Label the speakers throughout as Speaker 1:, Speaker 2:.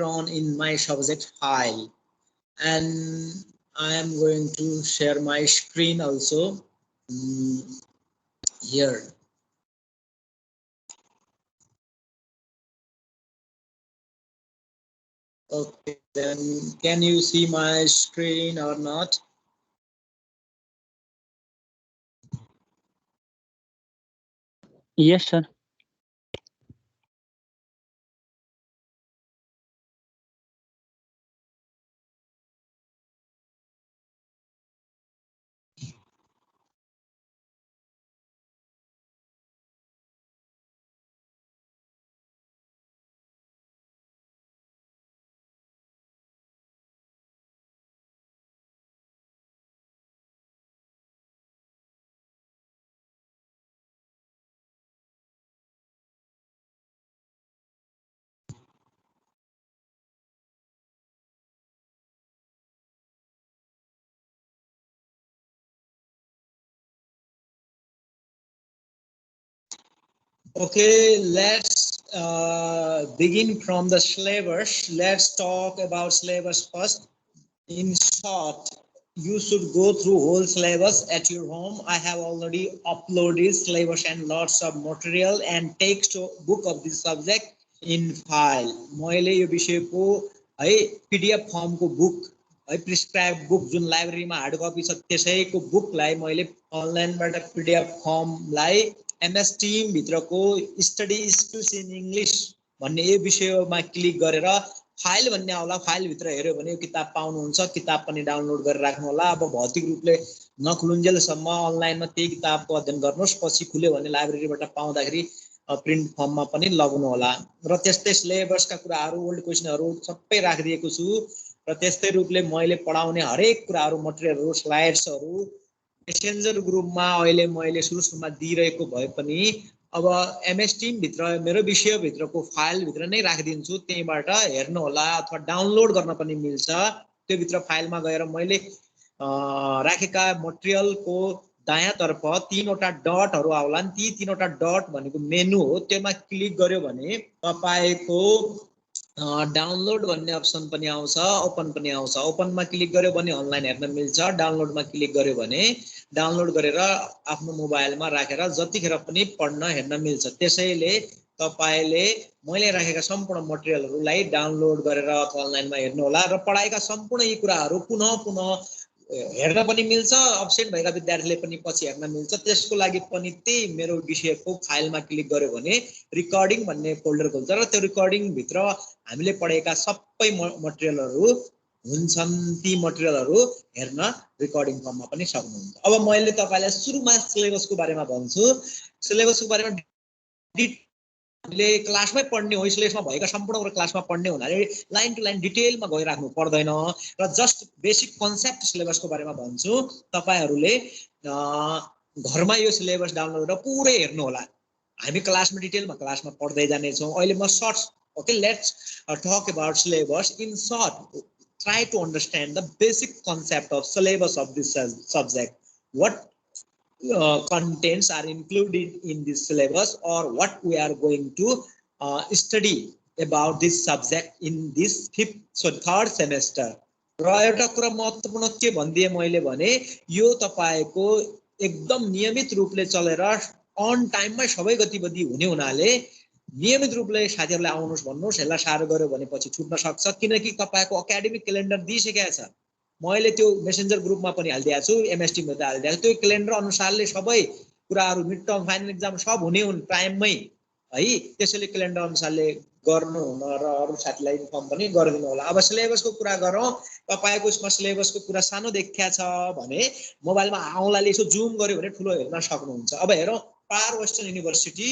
Speaker 1: on in my subject file, and I am going to share my screen also here. Okay, then can you see my screen or not?
Speaker 2: Yes, sir.
Speaker 1: Okay, let's begin from the syllabus. Let's talk about syllabus first. In short, you should go through whole syllabus at your home. I have already uploaded syllabus and lots of material and text book of this subject in file. मैले यो विषयको है PDF form को book है prescribe book जुन लाइब्रेरीमा hard copy छ त्यसैको बुकलाई मैले अनलाइनबाट पीडीएफ फर्मलाई एमएस टिम भित्रको स्टडी स्किल्स इन इंग्लिश भन्ने यो विषयमा क्लिक गरेर फाइल भन्ने आउला फाइल भित्र हेर्यो भने यो किताब पाउनुहुन्छ किताब पनि डाउनलोड गरेर राख्नु होला अब भौतिक रूपले नखुलुन्जेलसम्म अनलाइनमा त्यही किताबको अध्ययन गर्नुहोस् पछि खुल्यो भने लाइब्रेरीबाट पाउँदाखेरि प्रिन्ट फर्ममा पनि लगाउनु होला र त्यस्तै सिलेबसका कुराहरू ओल्ड क्वेशनहरू सबै राखिदिएको छु र त्यस्तै रूपले मैले पढाउने हरेक कुराहरू मटेरियलहरू स्लाइड्सहरू मेसेन्जर ग्रुपमा अहिले मैले सुरुमा दिइरहेको भए पनि अब एमएस टिम भित्र मेरो विषय भित्रको फाइल भित्र नै राखिदिन्छु त्यहीबाट हेर्नु होला अथवा डाउनलोड गर्न पनि मिल्छ त्यो भित्र फाइलमा गएर मैले राखेका मटेरियलको दायाँतर्फ तीनवटा डटहरू आउलान् ती तीनवटा डट भनेको मेनु हो त्यसमा क्लिक गर्यो भने तपाईको डाउनलोड भन्ने अप्सन पनि आउँछ ओपन पनि आउँछ ओपनमा क्लिक गर्यो भने अनलाइन हेर्न मिल्छ डाउनलोडमा क्लिक गर्यो भने डाउनलोड गरेर आफ्नो मोबाइलमा राखेर जतिखेर पनि पढ्न हेर्न मिल्छ त्यसैले तपाईले मैले राखेका सम्पूर्ण मटेरियलहरूलाई डाउनलोड गरेर अथवा अनलाइनमा हेर्नु होला र पढाइका सम्पूर्ण यी कुराहरू पुनः पुनः हेर्न पनि मिल्छ अब्सेन्ट भएका विद्यार्थीले पनि पछि हेर्न मिल्छ त्यसको लागि पनि त्यही मेरो विषयको फाइलमा क्लिक गर्यो भने रिकर्डिङ भन्ने फोल्डर खुल्छ र त्यो रिकर्डिङ भित्र हामीले पढेका सबै मटेरियलहरू हुन्छन् ती मटेरियलहरू हेर्न रिकर्डिङ फर्ममा पनि सक्नुहुन्छ अब मैले तपाईलाई सुरुमा सिलेबसको बारेमा भन्छु सिलेबसको बारेमा हामीले क्लासमै पढ्ने हो सिलेबसमा भएका सम्पूर्ण कुरा क्लासमा पढ्ने हुनाले लाइन टु लाइन डिटेलमा गइराख्नु पर्दैन र जस्ट बेसिक कन्सेप्ट सिलेबसको बारेमा भन्छु तपाईहरुले घरमा यो सिलेबस डाउनलोड गरेर पुरै हेर्नु होला हामी क्लासमा डिटेलमा क्लासमा पढ्दै जाने छौं अहिले म shirts okay let's talk about syllabus in short try to understand the basic concept of syllabus of this subject what contents are included in this syllabus or what we are going to study about this subject in this third semester र एउटा कुरा महत्त्वपूर्ण के भन्दिए मैले भने यो तपाईको एकदम नियमित रूपले चलेर अन टाइममै सबै गतिविधि हुने हुनाले नियमित रूपले साथीहरुलाई आउनुस् भन्नुस् यसलाई सारो गर्यो भने पछि छुट्न सक्छ किनकि तपाईको एकाडेमिक क्यालेन्डर दिइसकेको छ मैले त्यो मेसेन्जर ग्रुपमा पनि हाल्दिएको छु एमएस टिम मा हाल्दिएको त्यो क्यालेन्डर अनुसारले सबै कुराहरु मिड टर्म फाइनल एक्जाम सब हुने हुन् टाइममै है त्यसैले क्यालेन्डर अनुसारले गर्नु हुन र अरु साथीलाई इन्फर्म पनि गरिदिनु होला अब सिलेबसको कुरा गरौँ तपाईको यसमा सिलेबसको कुरा सानो देखिया छ भने मोबाइलमा आउँलाले यसो जुम गर्यो भने ठुलो हेर्न सक्नुहुन्छ अब हेरौं power western university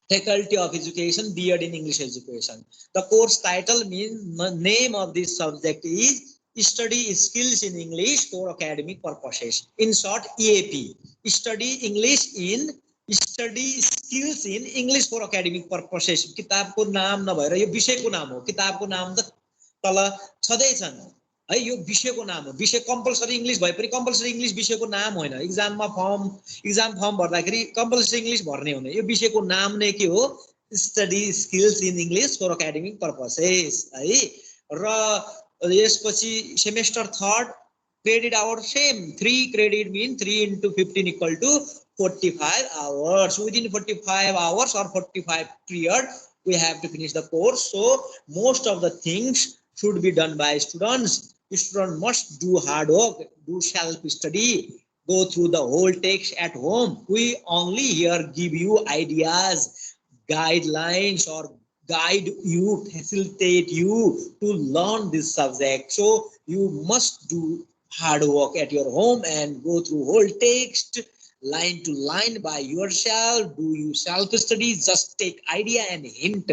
Speaker 1: Faculty of Education, B.Ed in English Education. The course title means name of this subject is Study Skills in English for Academic Purposes. In short, EAP. Study Skills in English for Academic Purposes. किताबको नाम नभएर यो विषयको नाम हो किताबको नाम त तल छदै छन् है यो विषयको नाम हो विषय कम्पल्सरी इंग्लिश भए पनि कम्पल्सरी इंग्लिश विषयको नाम होइन एक्जाम फर्म भर्दाखेरि कम्पल्सरी इंग्लिश भर्ने हुने यो विषयको नाम नै के हो study skills in English for academic purposes. है र यसपछि semester third credit hour same 3 credit mean 3 into 15 equal to 45 hours. Within 45 hours or 45 period we have to finish the course. So most of the things should be done by students. Student must do hard work, do self study, go through the whole text at home. We only here give you ideas, guidelines, or guide you, facilitate you to learn this subject. So you must do hard work at your home and go through whole text line to line by yourself. Do you self study, just take idea and hint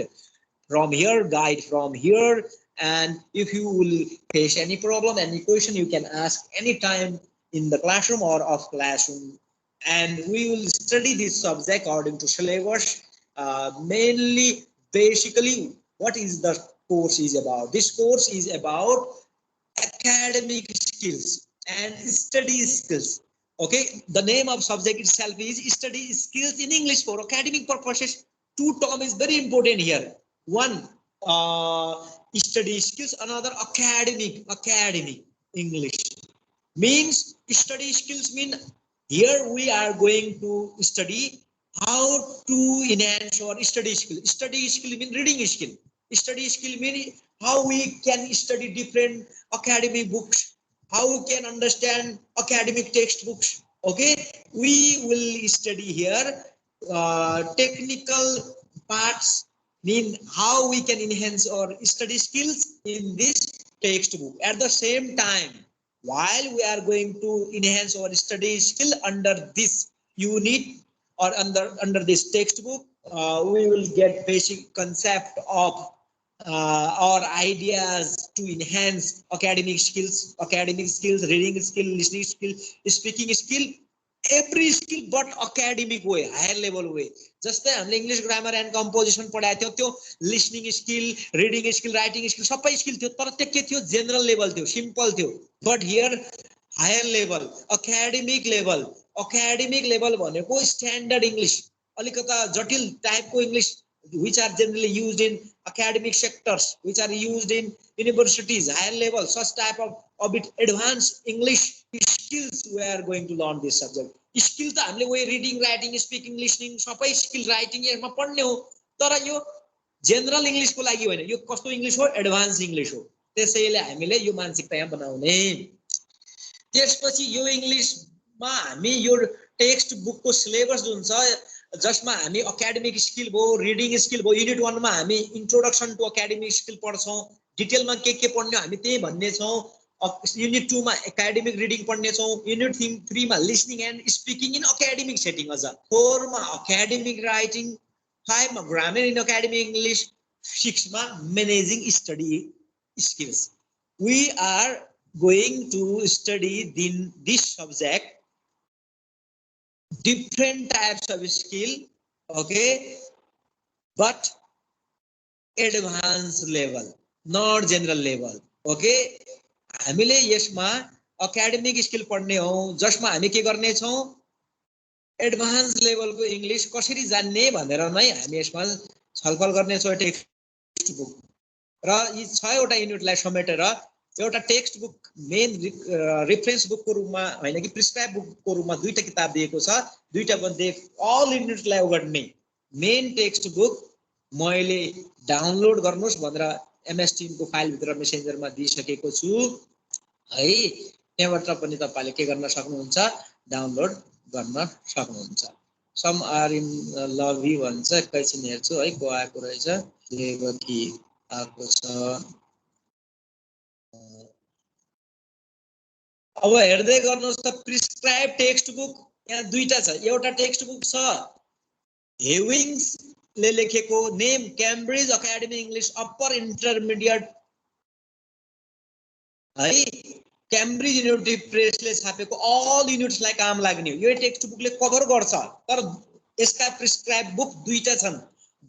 Speaker 1: from here, guide from here. And if you will face any problem, any question, you can ask anytime in the classroom or off classroom. And we will study this subject according to syllabus. Mainly, basically, what is the course is about? This course is about academic skills and study skills. Okay, the name of subject itself is study skills in English for academic purposes. Two terms is very important here. One, study skills, another academic English. Means study skills mean here we are going to study how to enhance our study skill. Study skill mean reading skill. Study skill mean how we can study different academic books, how we can understand academic textbooks. Okay, we will study here technical parts, mean how we can enhance our study skills in this textbook. At the same time, while we are going to enhance our study skill under this unit or under this textbook, we will get basic concept of or ideas to enhance academic skills, reading skill, listening skill, speaking skill, every skill but academic way, higher level way. जस्तै हामीले English grammar and composition पढाएको थियो, त्यो listening skill, reading skill, writing skill सबै skill थियो, तर त्यो के थियो, जेनरल लेभल थियो, सिम्पल थियो. But here higher level, academic level भनेको स्ट्यान्डर्ड इंग्लिश, अलिकता जटिल टाइपको English, which are generally used in academic sectors, which are used in universities, higher level, such type of a bit advanced English skills we are going to learn this subject. Skill त हामीले way reading, writing, speaking, listening सबै skill writing यसमा पढ्ने हो, तर यो general English को लागि होइन, यो कस्तो इंग्लिश हो, एडभान्स इंग्लिश हो. त्यसैले हामीले यो मानसिकता यहाँ बनाउने. त्यसपछि यो इंग्लिशमा हामी यो टेक्स्ट बुकको सिलेबस जुन छ, जसमा हामी एकाडेमिक स्किल भयो, रिडिङ स्किल भयो, युनिट 1 मा हामी इन्ट्रोडक्सन टु एकाडेमिक स्किल पढ्छौं, डिटेलमा के पढ्ने हामी त्यही भन्ने छौं. युनिट 2 मा एकाडेमिक रिडिङ पढ्ने छौं, युनिट 3 मा listening and speaking in academic setting, अझ 4 मा एकाडेमिक राइटिङ, 5 मा ग्रामर इन एकाडेमिक इंग्लिश, 6 मा managing study skills. We are going to study this subject different types of skill, okay, but advanced level, not general level. Okay, हामीले यसमा academic skill पढ्ने हो, जसमा हामी के गर्ने छौं, एडभान्स लेभलको इंग्लिश कसरी जान्ने भनेर नै हामी यसमा छलफल गर्ने छौं. टेक्स्ट बुक र यी 6 वटा युनिटलाई समेटेर एउटा text book main reference book को रूपमा हैन कि प्रिस्क्राइब बुक को रूपमा दुईटा किताब दिएको छ. दुईटा मध्ये अल युनिटलाई ओगट्ने मेन टेक्स्ट बुक मैले डाउनलोड गर्नुस् भनेर एमएस टिम को फाइल भित्र मेसेन्जरमा दिइसकेको छु है. त्यहाँबाट पनि तपाईले के गर्न सक्नुहुन्छ, डाउनलोड गर्न सक्नुहुन्छ. सम आर इन लभी भन्छ, एकैछिन हेर्छु है को आएको रहेछ, देवकी आएको छ. अब हेर्दै गर्नुहोस् त, प्रिस्क्राइब टेक्स्ट बुक यहाँ दुईटा छ. एउटा टेक्स्ट बुक छ हेविङ्स ले लेखेको, name Cambridge academy English upper intermediate है, क्याम्ब्रिज युनिभर्सिटी प्रेसले छापेको अल युनिट्सलाई काम लाग्ने हो. यो टेक्स्ट बुकले कभर गर्छ, तर यसका प्रिस्क्राइब बुक दुईटा छन्.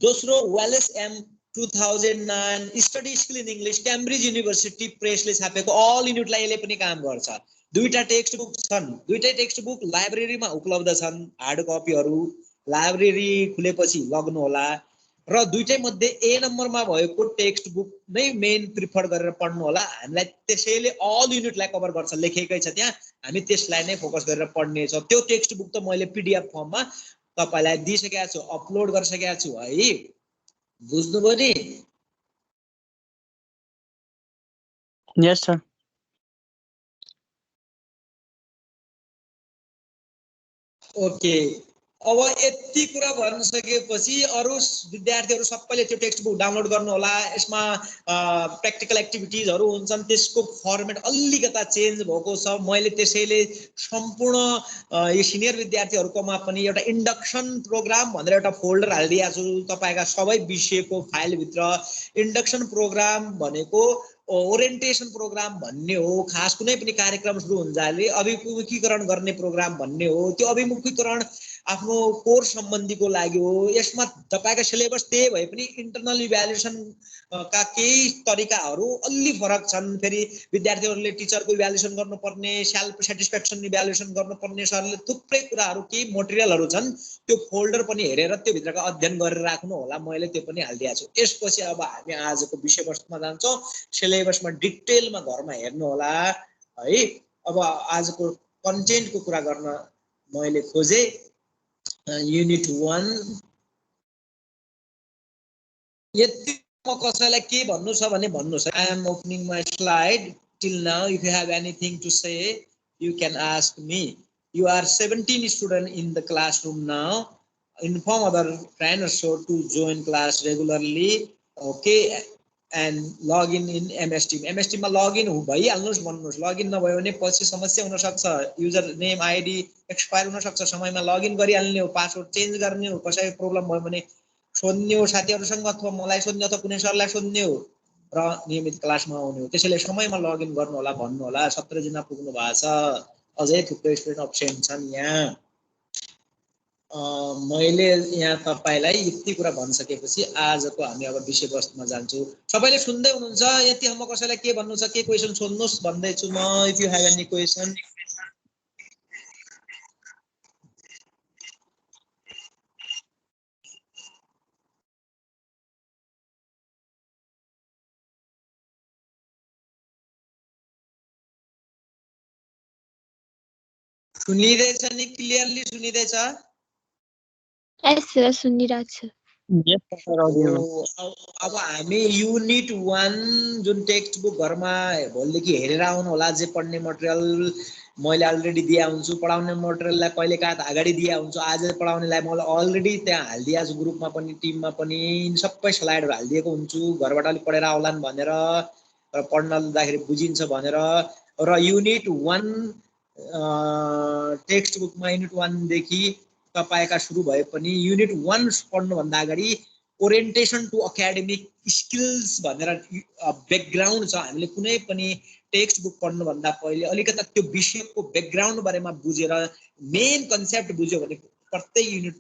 Speaker 1: दोस्रो Wallace M 2009 study skill in English, Cambridge University प्रेसले छापेको अल युनिटलाई यसले पनि काम गर्छ. दुईटा टेक्स्ट बुक छन्. दुईटै टेक्स्ट बुक लाइब्रेरीमा उपलब्ध छन्, हार्ड कपीहरू. लाइब्रेरी खुलेपछि लग्नु होला. र दुईटै मध्ये ए नम्बरमा भएको टेक्स्ट बुक नै मेन प्रिफर गरेर पढ्नु होला। हामीलाई त्यसैले अल युनिटलाई कभर गर्छ, लेखेकै छ त्यहाँ, हामी त्यसलाई नै फोकस गरेर पढ्ने छ। त्यो टेक्स्ट बुक त मैले पीडीएफ फर्ममा तपाईलाई दिइसकेको छु, अपलोड गरिसकेको छु है, बुझ्नुभयो नि?
Speaker 2: यस सर।
Speaker 1: ओके, अब यति कुरा भनिसकेपछि अरू विद्यार्थीहरू सबैले त्यो टेक्स्ट बुक डाउनलोड गर्नु होला। यसमा प्र्याक्टिकल एक्टिभिटिजहरू हुन्छन्, त्यसको फर्मेट अलिकता चेन्ज भएको छ। मैले त्यसैले सम्पूर्ण यो सिनियर विद्यार्थीहरूकोमा पनि एउटा इन्डक्सन प्रोग्राम भनेर एउटा फोल्डर हालिदिएको छु तपाईँका सबै विषयको फाइलभित्र। इन्डक्सन प्रोग्राम भनेको ओरिएन्टेसन प्रोग्राम भन्ने हो, खास कुनै पनि कार्यक्रम सुरु हुँदाले अभिमुखीकरण गर्ने प्रोग्राम भन्ने हो। त्यो अभिमुखीकरण आफ्नो कोर्स सम्बन्धीको लागि हो। यसमा तपाईका सिलेबस त्यही भए पनि इन्टरनल इभ्यालुएसन का केही तरिकाहरू अलि फरक छन्। फेरि विद्यार्थीहरूले टिचरको इभ्यालुएसन गर्नुपर्ने, सेल्फ सेटिस्फ्याक्सन इभ्यालुएसन गर्नुपर्ने, सरले थुप्रै कुराहरू केही मटेरियलहरू छन्, त्यो फोल्डर पनि हेरेर त्यो भित्रका अध्ययन गरेर राख्नु होला। मैले त्यो पनि हालिदिएको छु। यसपछि अब हामी आजको विषयवस्तुमा जान्छौँ। सिलेबसमा डिटेलमा घरमा हेर्नु होला है। अब आजको कन्टेन्टको कुरा गर्न मैले खोजे। युनिट 1 यति म कसैलाई के भन्नु छ भने भन्नुस्। I am opening my slide till now. If you have anything to say you can ask me. You are 17 student in the classroom now. Inform other friends so to join class regularly. Okay, and login in MS team. MS टिममा login भइहाल्नुहोस् भन्नुहोस्। Login नभयो भने पछि समस्या हुनसक्छ, user name ID expire हुनसक्छ, समयमा login गरिहाल्ने हो, पासवर्ड चेन्ज गर्ने हो। कसैको प्रब्लम भयो भने सोध्ने हो साथीहरूसँग, अथवा मलाई सोध्ने, अथवा कुनै सरलाई सोध्ने हो र नियमित क्लासमा आउने हो। त्यसैले समयमा लगइन गर्नु होला भन्नु होला। 17 जना पुग्नु भएको छ, अझै थुप्रै स्टुडेन्ट अब्सेन्ट छन् यहाँ। मैले यहाँ तपाईलाई यति कुरा भनिसकेपछि आजको हामी अब विषयवस्तुमा जान्छौँ। सबैले सुन्दै हुनुहुन्छ? यतिसम्म कसैलाई के भन्नु छ, के क्वेसन सोध्नुहोस् भन्दैछु म। If you have any question. सुनिँदैछ नि? क्लियरली सुनिँदैछ?
Speaker 3: यस सर, सुनिरहेको छु।
Speaker 1: अब हामी युनिट 1 जुन टेक्स्ट बुक घरमा भोलिदेखि हेरेर आउनु होला। जे पढ्ने मटेरियल मैले अलरेडी दिया हुन्छु, पढाउने मटेरियललाई कहिले काहीँ अगाडि दिया हुन्छु। आज पढाउनेलाई मैले अलरेडी त्यहाँ हालिदिएको छु, ग्रुपमा पनि टिममा पनि सबै स्लाइडहरू हालिदिएको हुन्छु। घरबाट अलिक पढेर आउलान् भनेर, र पढ्न लाँदाखेरि बुझिन्छ भनेर। र युनिट 1 टेक्स्ट बुकमा युनिट 1 देखि तपाईका सुरु भए पनि युनिट 1 पढ्नुभन्दा अगाडि ओरिएन्टेसन टु एकाडेमिक स्किल्स भनेर ब्याकग्राउन्ड छ। हामीले कुनै पनि टेक्स्ट बुक पढ्नुभन्दा पहिले अलिकता त्यो विषयको ब्याकग्राउन्ड बारेमा बुझेर मेन कन्सेप्ट बुझ्यो भने प्रत्येक युनिट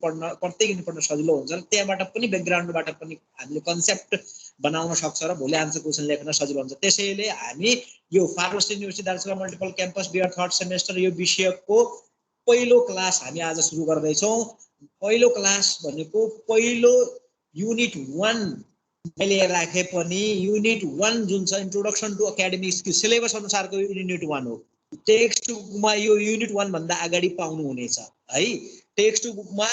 Speaker 1: पढ्न सजिलो हुन्छ। र त्यहाँबाट पनि ब्याकग्राउन्डबाट पनि हामीले कन्सेप्ट बनाउन सक्छ र भोलि आन्सर क्वेसन लेख्न सजिलो हुन्छ। त्यसैले हामी यो farmer state university Darchula multiple campus बियर थर्ड सेमेस्टर यो विषयको पहिलो क्लास हामी आज सुरु गर्दैछौँ। पहिलो क्लास भनेको पहिलो युनिट 1 मैले राखे पनि युनिट 1 जुन छ introduction to academic skill syllabus अनुसारको युनिट 1 हो। टेक्स्ट बुकमा यो युनिट 1 भन्दा अगाडि पाउनु हुनेछ है। टेक्स्ट बुकमा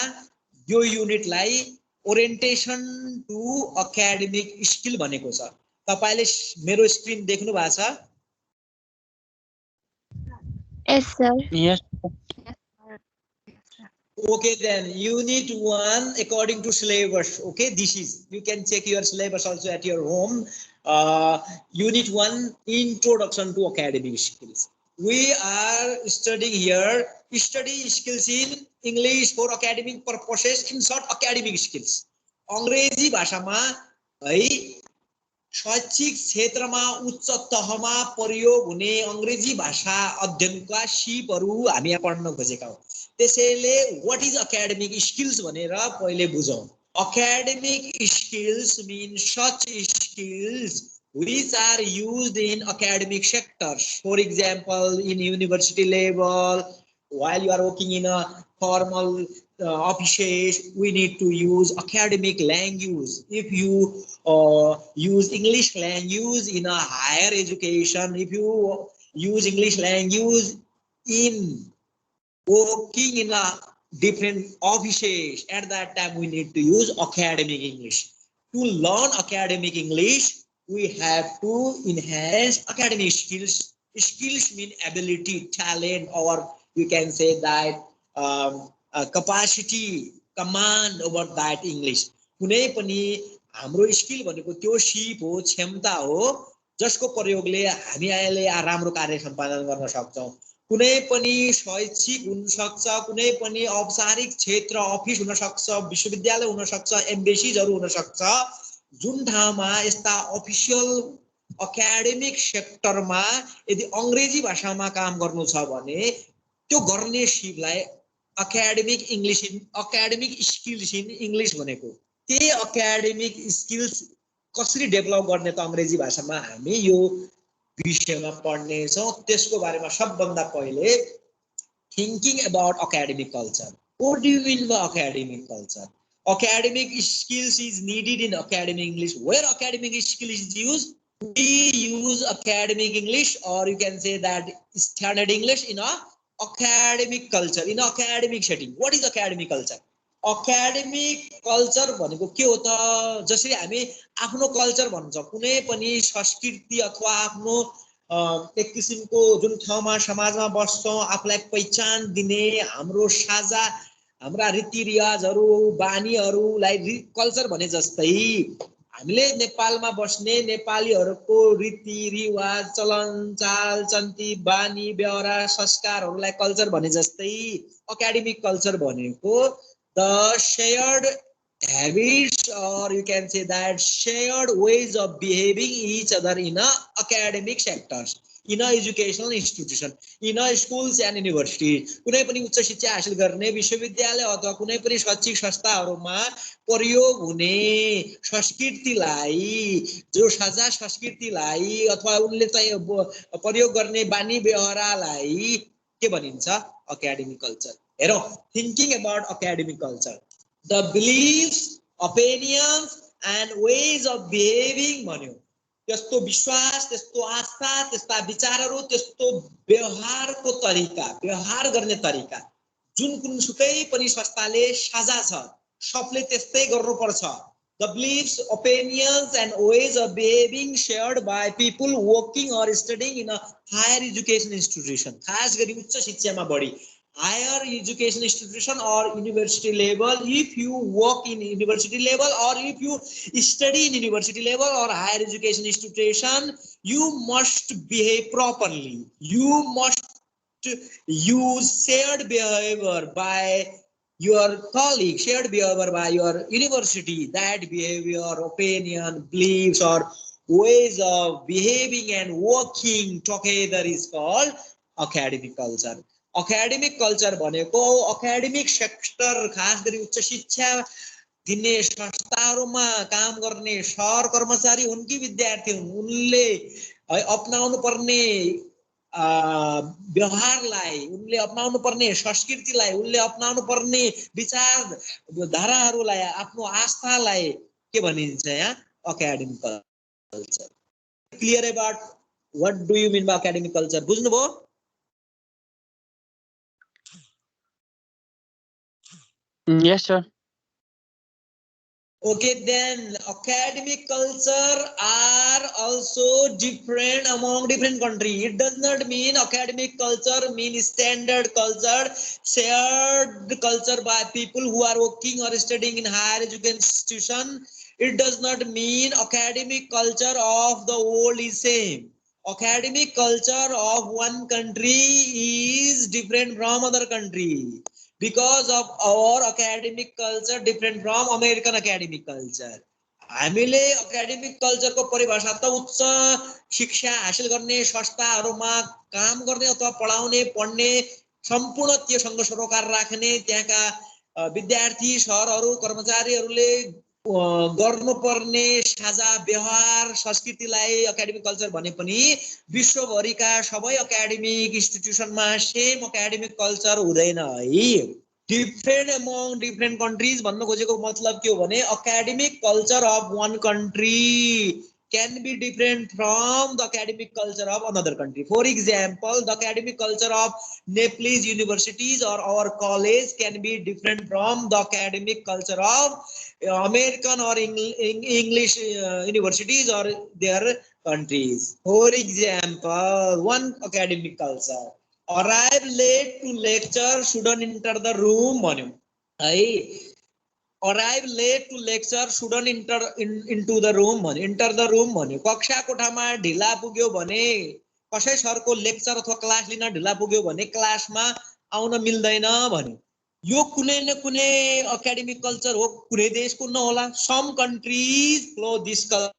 Speaker 1: यो युनिटलाई ओरिएन्टेसन टु एकाडेमिक स्किल भनेको छ। तपाईले मेरो स्क्रिन देख्नु भएको छ?
Speaker 3: यस sir.
Speaker 2: Yes.
Speaker 1: Okay, then unit 1 according to syllabus. Okay, this is, you can check your syllabus also at your home. Unit 1 introduction to academic skills. We are studying here study skills in English for academic purposes, in short academic skills. अंग्रेजी भाषामा है शैक्षिक क्षेत्रमा उच्च तहमा प्रयोग हुने अंग्रेजी भाषा अध्ययनका सिपहरू हामी यहाँ पढ्न खोजेका हौं। त्यसैले व्हाट इज एकाडेमिक स्किल्स भनेर पहिले बुझौं। Academic skills mean such skills which are used in academic sectors. For example, in university level, while you are working in a formal offices, we need to use academic language. If you use English language in a higher education, if you use English language in working in a different offices, at that time we need to use academic English. To learn academic English, we have to enhance academic skills. Skills mean ability, talent, or you can say that capacity, command over that English. कुनै पनि हाम्रो skill भनेको त्यो सिप हो, क्षमता हो, जसको प्रयोगले हामी अहिले राम्रो कार्य सम्पादन गर्न सक्छौं। कुनै पनि शैक्षिक हुन सक्छ, कुनै पनि औपचारिक क्षेत्र अफिस हुन सक्छ, विश्वविद्यालय हुन सक्छ, एम्बेसीजहरु हुन सक्छ, जुन ठाउँमा यस्ता अफिसियल एकाडेमिक सेक्टरमा यदि अंग्रेजी भाषामा काम गर्नु छ भने त्यो गर्ने सिपलाई academic English academic skills in English भनेको। त्यही एकाडेमिक स्किल्स कसरी डेभलप गर्ने त अंग्रेजी भाषामा हामी यो विषयमा पढ्ने छौं। त्यसको बारेमा सबभन्दा पहिले thinking about academic culture. What do you mean by academic culture? Academic skills is needed in academic English. Where academic skill is used, we use academic English, or you can say that standard English in a academic culture, in academic setting. What is academic culture? Academic culture भनेको के हो त? जसरी हामी आफ्नो culture भन्छौं, कुनै पनि संस्कृति अथवा आफ्नो एक किसिमको जुन ठाउँमा समाजमा बस्छौं, आफूलाई पहिचान दिने हाम्रो साझा हाम्रा रीतिरिवाजहरु बानीहरुलाई कल्चर भने जस्तै हामीले नेपालमा बस्ने नेपालीहरुको रीतिरिवाज चलन चाल चल्ती बानी व्यवहार संस्कारहरुलाई कल्चर भने जस्तै एकाडेमिक कल्चर भनेको the shared habits, or you can say that shared ways of behaving each other in a academic sectors, in a educational institution, in a schools and universities. कुनै पनि उच्च शिक्षा हासिल गर्ने विश्वविद्यालय अथवा कुनै पनि शैक्षिक संस्थाहरुमा प्रयोग हुने संस्कृतिलाई, जो साझा संस्कृतिलाई अथवा उनले चाहिँ प्रयोग गर्ने बानी व्यवहारलाई के भनिन्छ? Academic culture. हेरौं, thinking about academic culture, the beliefs, opinions and ways of behaving भन्यो। त्यस्तो विश्वास, त्यस्तो आस्था, त्यस्ता विचारहरु, त्यस्तो व्यवहारको तरिका, व्यवहार गर्ने तरिका जुन कुनसुकै पनि संस्थाले साझा छ, सबले त्यस्तै गर्नुपर्छ। The beliefs, opinions and ways of behaving shared by people working or studying in a higher education institution, खास गरी उच्च शिक्षामा बढी higher education institution or university level. If you work in university level, or if you study in university level or higher education institution, you must behave properly. You must use shared behavior by your colleagues, shared behavior by your university. That behavior, opinion, beliefs or ways of behaving and working together is called academic culture. Academic culture भनेको academic sector, खास गरी उच्च शिक्षा दिने संस्थाहरुमा काम गर्ने sir कर्मचारी हुन् कि विद्यार्थी हुन्, उनले अपनाउनु पर्ने व्यवहारलाई, उनले अपनाउनु पर्ने संस्कृतिलाई, उनले अपनाउनु पर्ने विचार धाराहरुलाई, आफ्नो आस्थालाई के भनिन्छ यहाँ? Academic culture. Clear about what do you mean by academic culture? बुझ्नुभयो?
Speaker 2: Yes, sir.
Speaker 1: Okay, then academic culture are also different among different countries. It does not mean academic culture means standard culture, shared culture by people who are working or studying in higher education institution. It does not mean academic culture of the world is same. Academic culture of one country is different from other country, because of our academic culture different from American academic culture. हामीले academic culture को परिभाषा त उच्च शिक्षा हासिल गर्ने संस्थाहरुमा काम गर्ने अथवा पढाउने पढ्ने सम्पूर्ण त्योसँग सरोकार राख्ने त्यहाँका विद्यार्थी सरहरु कर्मचारीहरुले गर्नुपर्ने साझा व्यवहार संस्कृतिलाई एकाडेमिक कल्चर भने पनि विश्वभरिका सबै एकाडेमिक इन्स्टिट्युसनमा सेम एकाडेमिक कल्चर हुँदैन है। Different among different countries भन्नु खोजेको मतलब के हो भने academic culture of one country can be different from the academic culture of another country. For example, the academic culture of Nepalese universities or our college can be different from the academic culture of American or English universities or their countries. For example, one academic culture. Arrive late to lecture, shouldn't enter the room भन्यो है. Arrive late to lecture, shouldn't enter into the room भन्यो. Enter the room भन्यो कक्षा कोठामा ढिला पुग्यो भने कसै सरको लेक्चर अथवा क्लास लिन ढिला पुग्यो भने क्लासमा आउन मिल्दैन भन्यो. यो कुनै न कुनै एकाडेमिक कल्चर हो, कुनै देशको नहोला. Some countries follow this culture.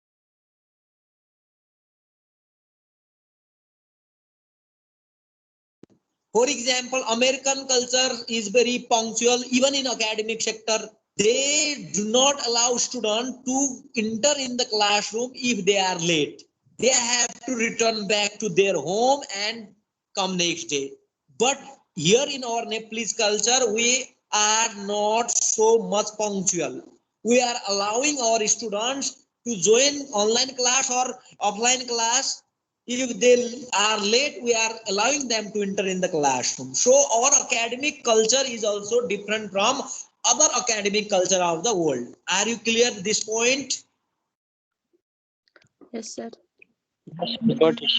Speaker 1: For example, American culture is very punctual even in academic sector. They do not allow students to enter in the classroom if they are late. They have to return back to their home and come next day. But here in our Nepalese culture, we are not so much punctual. We are allowing our students to join online class or offline class. If they are late, we are allowing them to enter in the classroom. So our academic culture is also different from other academic culture of the world. Are you clear at this point?
Speaker 3: Yes, sir.
Speaker 2: Got it.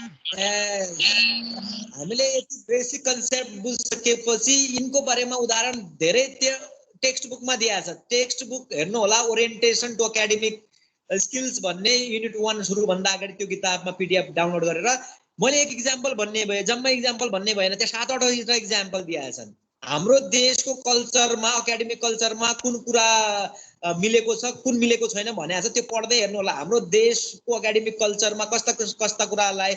Speaker 1: हामीले basic concept बुझिसकेपछि यिनको बारेमा उदाहरण धेरै text बुकमा दिएको छ. Text book हेर्नु होला, ओरिएन्टेसन टु एकाडेमिक स्किल्स भन्ने युनिट 1 सुरु भन्दा अगाडि त्यो किताबमा पीडीएफ डाउनलोड गरेर मैले एक एक्जाम्पल भन्ने भए, जम्मै एक्जाम्पल भन्ने भएन, त्यहाँ 7-8 एक्जाम्पल दिएका छन्. हाम्रो देशको कल्चरमा, एकाडेमिक कल्चरमा कुन कुरा मिलेको छ, कुन मिलेको छैन भनेको छ, त्यो पढ्दै हेर्नु होला. हाम्रो देशको एकाडेमिक कल्चरमा कस्ता कस्ता कुरालाई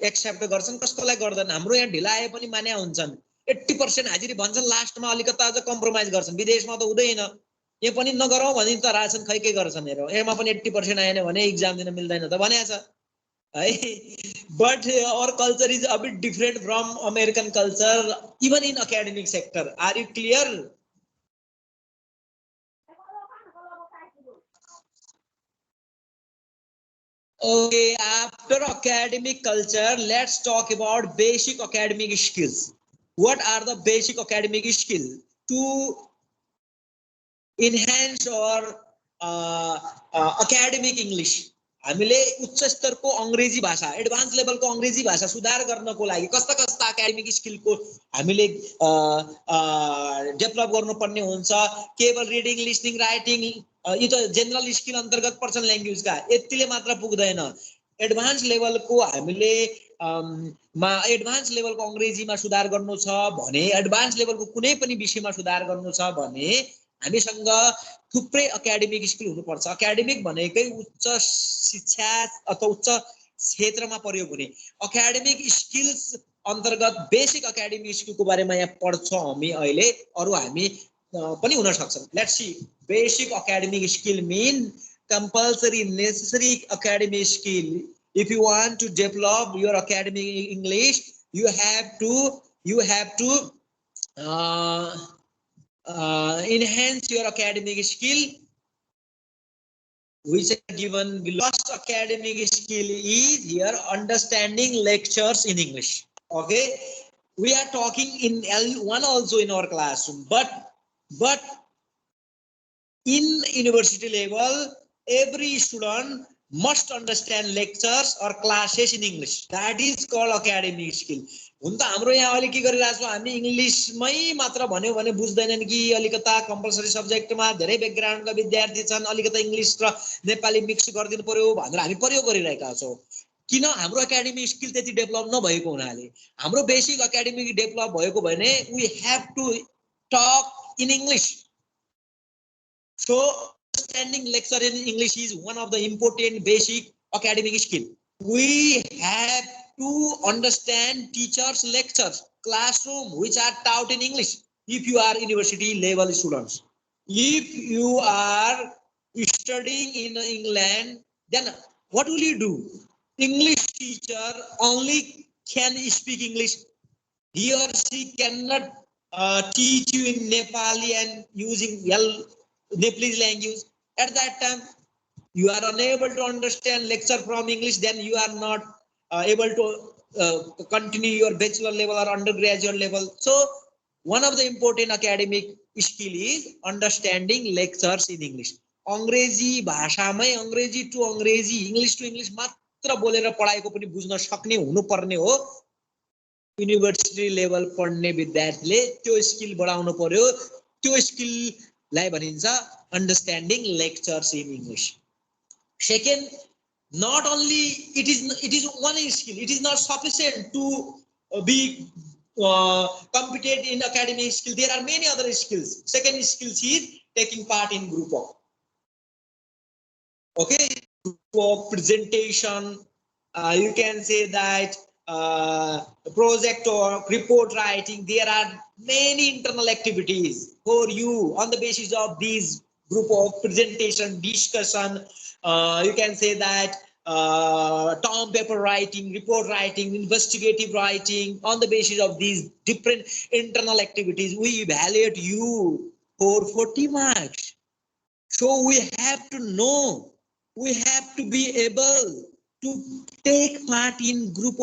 Speaker 1: एक्सेप्ट गर्छन्, कसकोलाई गर्दैन. हाम्रो यहाँ ढिला आए पनि मान्या हुन्छन्. 80% हाजिरी भन्छन्, लास्टमा अलिकता अझ कम्प्रोमाइज गर्छन्. विदेशमा त हुँदैन. यो पनि नगरौँ भनि त राछन्, खै के गर्छन् हेरौँ. एमा पनि 80% आएन भने एक्जाम दिन मिल्दैन त भनेको छ है. But our culture is a bit different from American culture, even in academic sector. Are you clear? Okay, after academic culture, let's talk about basic academic skills. What are the basic academic skills to enhance our academic English? हामीले उच्च स्तरको अंग्रेजी भाषा, advance लेभलको अंग्रेजी भाषा सुधार गर्नको लागि कस्ता कस्ता एकाडेमिक स्किलको हामीले डेभलप गर्नुपर्ने हुन्छ. केवल रिडिङ, लिसनिङ, राइटिङ यो त जनरल स्किल अन्तर्गत पर्छन् ल्याङ्ग्वेजका, यतिले मात्र पुग्दैन. एडभान्स लेभलको हामीले एडभान्स लेभलको अंग्रेजीमा सुधार गर्नु छ भने, एडभान्स लेभलको कुनै पनि विषयमा सुधार गर्नु छ भने हामीसँग थुप्रै एकाडेमिक स्किल हुनुपर्छ. एकाडेमिक भनेकै उच्च शिक्षा अथवा उच्च क्षेत्रमा प्रयोग हुने. एकाडेमिक स्किल्स अन्तर्गत बेसिक एकाडेमिक स्किलको बारेमा यहाँ पढ्छौँ हामी अहिले, अरु हामी पनि हुन सक्छन्. Let's see. Basic academic skill mean compulsory necessary academic skill. If you want to develop your academic English, you have to enhance your academic skill, which are given below. First academic skill is here understanding lectures in English. Okay, we are talking in L1 also in our classroom, but in university level, every student must understand lectures or classes in English. That is called academic skill. हुन त हाम्रो यहाँ अहिले के गरिरहेको छौँ, हामी इङ्ग्लिसमै मात्र भन्यो भने बुझ्दैनन् कि अलिकता कम्पलसरी सब्जेक्टमा धेरै ब्याकग्राउन्डका विद्यार्थी छन्, अलिकता इङ्ग्लिस र नेपाली मिक्स गरिदिनु पर्यो भनेर हामी प्रयोग गरिरहेका छौँ. किन? हाम्रो एकाडेमिक स्किल त्यति डेभलप नभएको हुनाले. हाम्रो बेसिक एकाडेमिक डेभलप भएको भने we have to talk in English. So understanding lecture in English is one of the important basic academic skill. We have to understand teachers' lectures, classroom which are taught in English. If you are university level students, if you are studying in England, then what will you do? English teacher only can speak English. He or she cannot teach you in Nepali and using Nepalese language. At that time, you are unable to understand lecture from English, then you are not able to continue your bachelor level or undergraduate level. So one of the important academic skill is understanding lectures in English. अंग्रेजी भाषामै अंग्रेजी to अंग्रेजी English to English मात्र बोलेर पढाएको पनि बुझ्न सक्ने हुनुपर्ने हो। युनिभर्सिटी लेभल पढ्ने विद्यार्थीले त्यो स्किल बढाउनु पर्यो। त्यो स्किललाई भनिन्छ understanding lectures in English. Second, not only it is one skill, it is not sufficient to be competent in academic skill. There are many other skills. Second skill is taking part in group work. Okay, group work, presentation. You can say that project or report writing. There are many internal activities for you on the basis of these group of presentation, discussion. You can say that term paper writing, report writing, investigative writing. On the basis of these different internal activities, we evaluate you for 40 marks. So we have to know, we have to be able to take part in group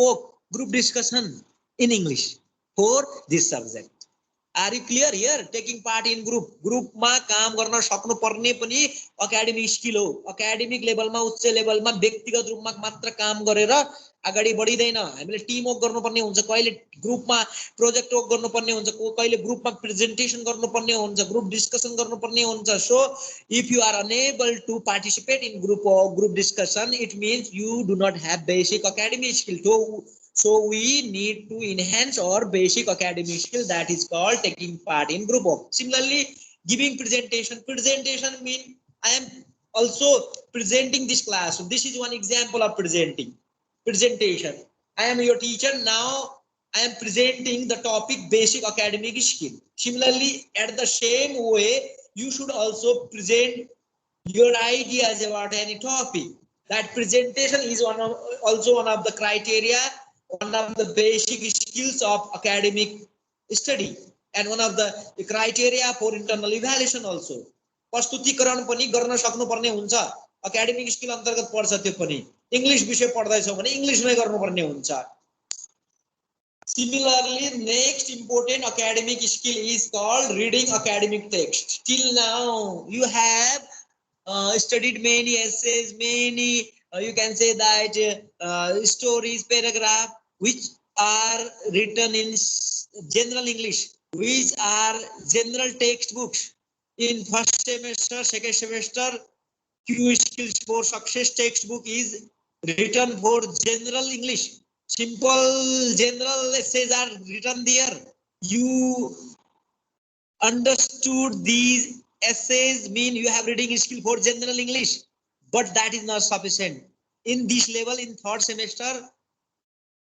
Speaker 1: discussion in English for this subject. Are you clear here? Taking part in group मा काम गर्न सक्नु पर्ने पनि academic skill हो। Academic लेभलमा उच्च लेभलमा व्यक्तिगत रूपमा मात्र काम गरेर अगाडि बढिदैन। हामीले टिम वर्क गर्नुपर्ने हुन्छ, कहिले ग्रुपमा प्रोजेक्ट वर्क गर्नुपर्ने हुन्छ, कहिले ग्रुपमा प्रेजेन्टेसन गर्नुपर्ने हुन्छ, ग्रुप डिस्कसन गर्नुपर्ने हुन्छ। So if you are unable to participate in group discussion, it means you do not have basic academic skill. So we need to enhance our basic academic skill, that is called taking part in group work. Similarly, giving presentation. Presentation means I am also presenting this class. So this is one example of presentation. I am your teacher. Now I am presenting the topic basic academic skill. Similarly, at the same way, you should also present your ideas about any topic. That presentation is also one of the criteria, one of the basic skills of academic study and one of the criteria for internal evaluation also. प्रस्तुतिकरण पनि गर्न सक्नुपर्ने हुन्छ, academic skill अन्तर्गत पर्छ। त्यो पनि English विषय पढ्दैछौ भने इंग्लिशमै गर्नुपर्ने हुन्छ। Similarly, next important academic skill is called reading academic text. Till now you have studied many essays, many you can say that stories, paragraph, which are written in general English, which are general textbooks. In first semester, second semester, Q skills for success textbook is written for general English. Simple general essays are written there. You understood these essays mean you have reading skill for general English, but that is not sufficient. In this level, in third semester,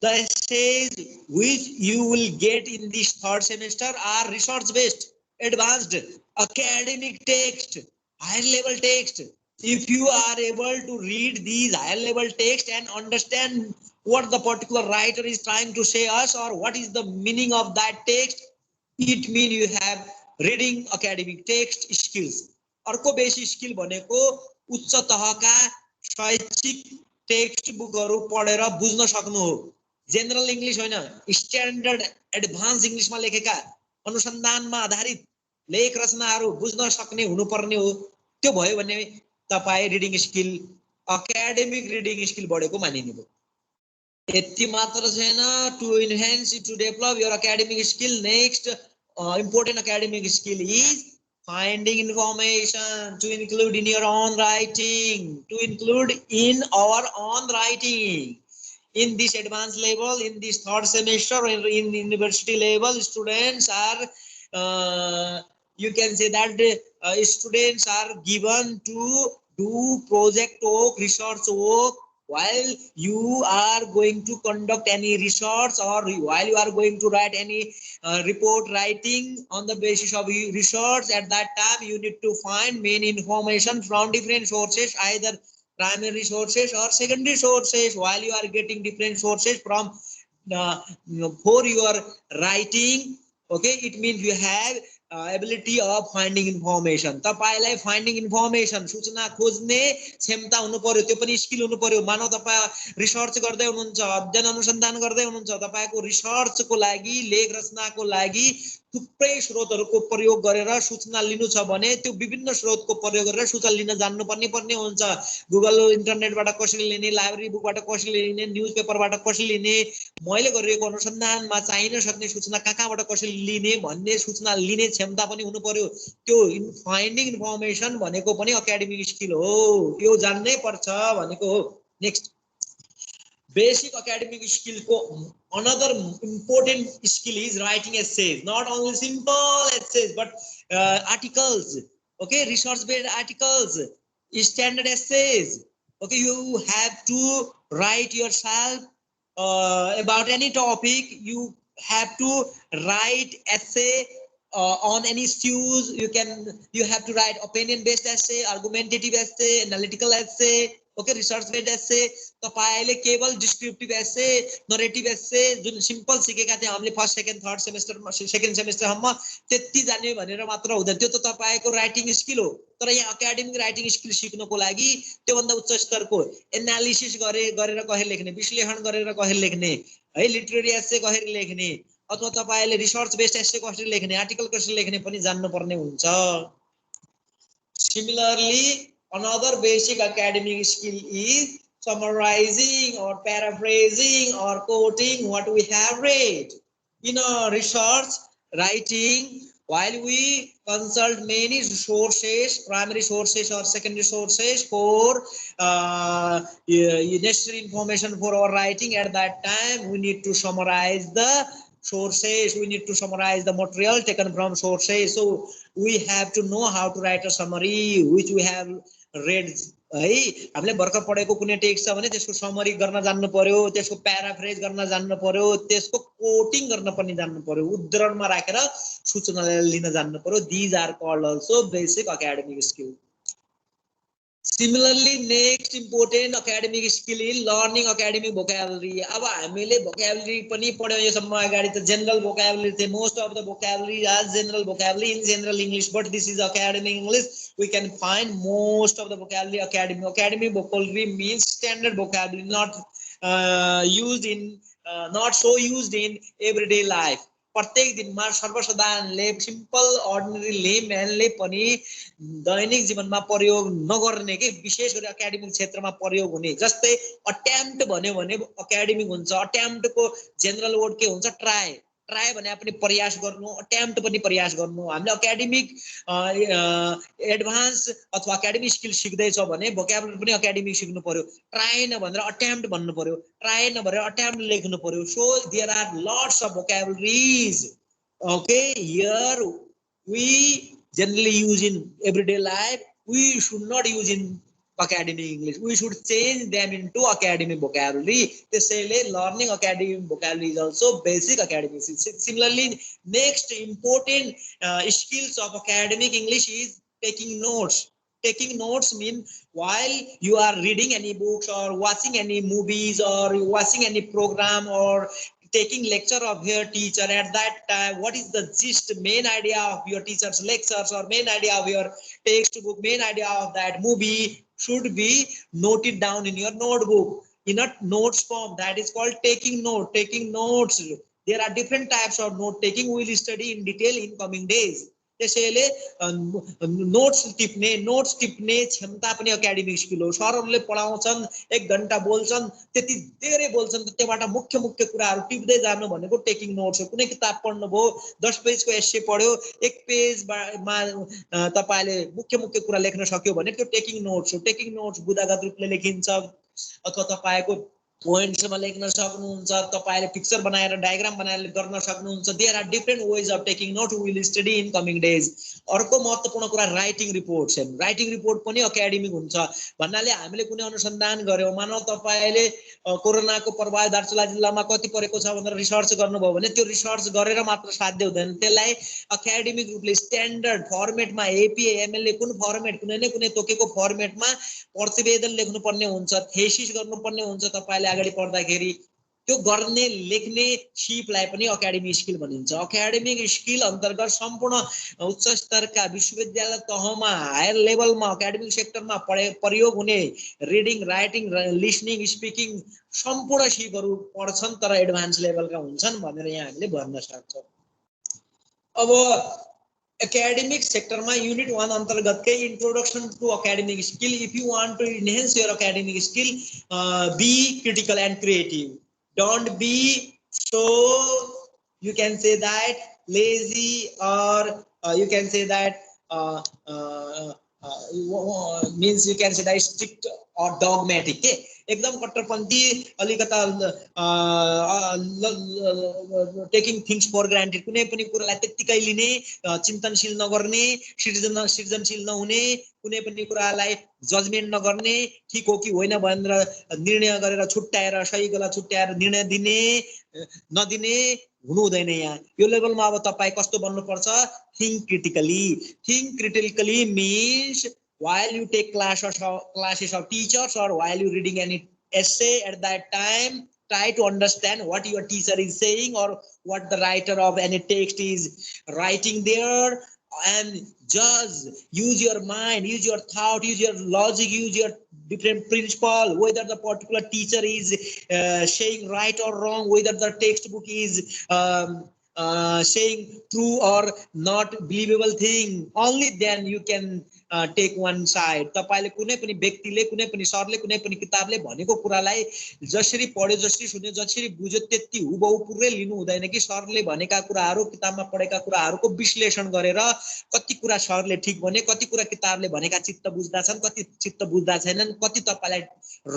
Speaker 1: the essays which you will get in this third semester are research based, advanced, academic text, higher level text. If you are able to read these higher level text and understand what the particular writer is trying to say us or what is the meaning of that text, it means you have reading academic text skills. अर्को basic skill भनेको उच्च तहका शैक्षिक text बुकहरु पढेर बुझ्न सक्नु हो। General English होइन, स्ट्यान्डर्ड एडभान्स इंग्लिशमा लेखेका अनुसन्धानमा आधारित लेख रचनाहरु बुझ्न सक्ने हुनुपर्ने हो। त्यो भयो भने तपाई reading skill, academic reading skill बढेको मानिने हो। यति मात्र छैन, to enhance, to develop your academic skill, next important academic skill is finding information, to include in your own writing, to include in our own writing. In this advanced level, in this third semester, or in university level, students are, you can say that students are given to do project work, research work, while you are going to conduct any research or while you are going to write any report writing on the basis of research. At that time you need to find main information from different sources, either primary sources or secondary sources. While you are getting different sources from for your writing, Okay, it means you have ability of finding information. तपाईलाई finding information सूचना खोज्ने क्षमता हुनु पर्यो, त्यो पनि skill हुनु पर्यो. मानव तपाई रिसर्च गर्दै हुनुहुन्छ, अध्ययन अनुसन्धान गर्दै हुनुहुन्छ, तपाईको रिसर्चको लागि लेख रचनाको लागि थुप्रै स्रोतहरुको प्रयोग गरेर सूचना लिनु छ भने त्यो विभिन्न स्रोतको प्रयोग गरेर सूचना लिन जान्नु पर्ने हुन्छ. गुगल इन्टरनेटबाट कसरी लिने, लाइब्रेरी बुकबाट कसरी लिने, न्यूज पेपरबाट कसरी लिने, मैले गरिएको अनुसन्धानमा चाहिन सक्ने सूचना कहाँबाट कसरी लिने भन्ने सूचना लिने क्षमता पनि हुनु पर्यो. त्यो फाइन्डिङ इन्फर्मेसन भनेको पनि एकाडेमिक स्किल हो, यो जान्नै पर्छ भनेको हो. Next, basic academic skill ko another important skill is writing essays. Not only simple essays but articles, okay, research based articles, standard essays. Okay, you have to write yourself about any topic. You have to write essay on any issues. You have to write opinion based essay, argumentative essay, analytical essay, okay, research based essay. तपाईले केवल descriptive एसे, narrative एसे जुन simple सिकेका थिए हामीले first second third सेमेस्टरमा, second सेमेस्टरसम्म त्यति जान्ने भनेर मात्र हुँदैन. त्यो त तपाईको राइटिङ स्किल हो. तर यहाँ एकाडेमिक राइटिङ स्किल सिक्नको लागि त्यो भन्दा उच्च स्तरको एनालिसिस गरेर कसरी लेख्ने, विश्लेषण गरेर कसरी लेख्ने है, लिटरेरी एसे कसरी लेख्ने, अथवा तपाईले रिसर्च बेस्ड एसे कसरी लेख्ने, आर्टिकल कसरी लेख्ने पनि जान्नु पर्ने हुन्छ. Similarly, another basic academic skill is summarizing or paraphrasing or quoting what we have read. In our research writing, while we consult many sources, primary sources or secondary sources for necessary information for our writing, at that time we need to summarize the sources, we need to summarize the material taken from sources. So we have to know how to write a summary which we have read. है, हामीले भर्खर पढेको कुनै text छ भने त्यसको summary गर्न जान्नु पर्यो, त्यसको प्याराफ्रेज गर्न जान्नु पर्यो, त्यसको कोटिङ गर्न पनि जान्नु पर्यो, उद्धरणमा राखेर सूचना लिन जान्नु पर्यो. These are called also basic academic skill. Similarly, next important academic skill is learning academic vocabulary. अब हामीले vocabulary पनि पढ्यौं यसम्म अगाडि त general vocabulary थियो. Most of the vocabulary as general vocabulary in general English, but this is academic English. We can find most of the vocabulary academic. Academic vocabulary means standard vocabulary, not so used in everyday life. प्रत्येक दिनमा सर्वसाधारणले simple ordinary लेम्यानले पनि दैनिक जीवनमा प्रयोग नगर्ने के विशेष गरी एकाडेमिक क्षेत्रमा प्रयोग हुने. जस्तै अटेम्प्ट भन्यो भने एकाडेमिक हुन्छ. अटेम्प्टको जनरल वर्ड के हुन्छ? ट्राई. ट्राई भने पनि प्रयास गर्नु, अटेम्प्ट पनि प्रयास गर्नु. हामीले एकाडेमिक एडभान्स अथवा एकाडेमिक स्किल सिक्दै छ भने भोक्याबुलरी पनि एकाडेमिक सिक्नु पर्यो. ट्राई नभनेर अटेम्प्ट भन्नु पर्यो, ट्राई नभनेर अटेम्प्ट लेख्नु पर्यो. So there are lots of vocabularies. Okay, here we generally use in everyday life. We should not use in academic English. We should change them into academic vocabulary. त्यसैले learning academic vocabulary is also basic academic. Similarly, next important skills of academic English is taking notes. Taking notes means while you are reading any books or watching any movies or watching any program or taking lecture of your teacher, at that time what is the gist, main idea of your teacher's lectures or main idea of your textbook, main idea of that movie should be noted down in your notebook in a notes form. That is called taking note. Taking notes, there are different types of note taking. We will study in detail in coming days. त्यसैले notes टिप्ने क्षमता पनि academic skill हो. सरहरूले पढाउँछन्, 1 घण्टा बोल्छन्, त्यति धेरै बोल्छन्, त्यबाट मुख्य कुराहरू टिप्दै जानु भनेको टेकिङ नोट्स हो. कुनै किताब पढ्नु भयो, 10 पेजको एस्से पढ्यो, 1 पेजमा तपाईले मुख्य कुरा लेख्न सक्यो भने त्यो टेकिङ नोट्स हो. टेकिङ नोट्स बुदागत रूपले लेखिन्छ अथवा तपाईको पोइन्ट्समा लेख्न सक्नुहुन्छ, तपाईले पिक्चर बनाएर डायग्राम बनाएर गर्न सक्नुहुन्छ. There are different ways of taking note. We will study in coming days. अर्को महत्त्वपूर्ण कुरा राइटिङ रिपोर्ट्स. राइटिङ रिपोर्ट पनि एकाडेमिक हुन्छ. भन्नाले हामीले कुनै अनुसन्धान गर्यौं, मानौ तपाईले कोरोनाको प्रभाव दार्चुला जिल्लामा कति परेको छ भनेर रिसर्च गर्नुभयो भने त्यो रिसर्च गरेर मात्र साध्य हुँदैन. त्यसलाई एकाडेमिक रूपले स्ट्यान्डर्ड फर्मेटमा एपीए एमएलए कुन फर्मेट, कुनै न कुनै तोकेको फर्मेटमा प्रतिवेदन लेख्नुपर्ने हुन्छ, थेसिस गर्नुपर्ने हुन्छ. तपाईले अगाडि पढ्दाखेरि त्यो गर्ने लेख्ने सिपलाई पनि एकाडेमिक स्किल भनिन्छ। एकाडेमिक स्किल अन्तर्गत सम्पूर्ण उच्च स्तरका विश्वविद्यालय तहमा हायर लेभलमा एकाडेमिक सेक्टरमा प्रयोग हुने रिडिङ राइटिङ लिसनिङ स्पिकिङ सम्पूर्ण सिपहरू पढ्छन् तर एडभान्स लेभलका हुन्छन् भनेर यहाँ हामीले भन्न सक्छौँ। अब एकेडमिक सेक्टरमा युनिट 1 अन्तर्गतकै introduction to academic skill. If you want to enhance your academic skill, be critical and creative, don't be so, you can say that, lazy, or you can say that means you can say that strict or dogmatic के एकदम कट्टरपन्थी अलिकता taking things for granted, कुनै पनि कुरालाई त्यत्तिकै लिने, चिन्तनशील नगर्ने, सृजनशील नहुने, कुनै पनि कुरालाई जजमेन्ट नगर्ने, ठीक हो कि होइन भनेर निर्णय गरेर छुट्याएर सही गलत छुट्याएर निर्णय दिने नदिने हुनु हुँदैन। यहाँ यो लेभलमा अब तपाईं कस्तो बन्नुपर्छ? Think critically. Think critically means while you take classes of teachers or while you reading any essay, at that time try to understand what your teacher is saying or what the writer of any text is writing there, and just use your mind, use your thought, use your logic, use your different principle, whether the particular teacher is saying right or wrong, whether the textbook is saying true or not believable thing, only then you can take one side. तपाईले कुनै पनि व्यक्तिले, कुनै पनि सरले, कुनै पनि किताबले भनेको कुरालाई जसरी पढ्यो, जसरी सुन्यो, जसरी बुझ्यो त्यति हुबहु पुरै लिनु हुँदैन कि सरले भनेका कुराहरू, किताबमा पढेका कुराहरूको विश्लेषण गरेर कति कुरा सरले ठीक भने, कति कुरा किताबले भनेका चित्त बुझ्दा छन्, कति चित्त बुझ्दा छैनन्, कति तपाईलाई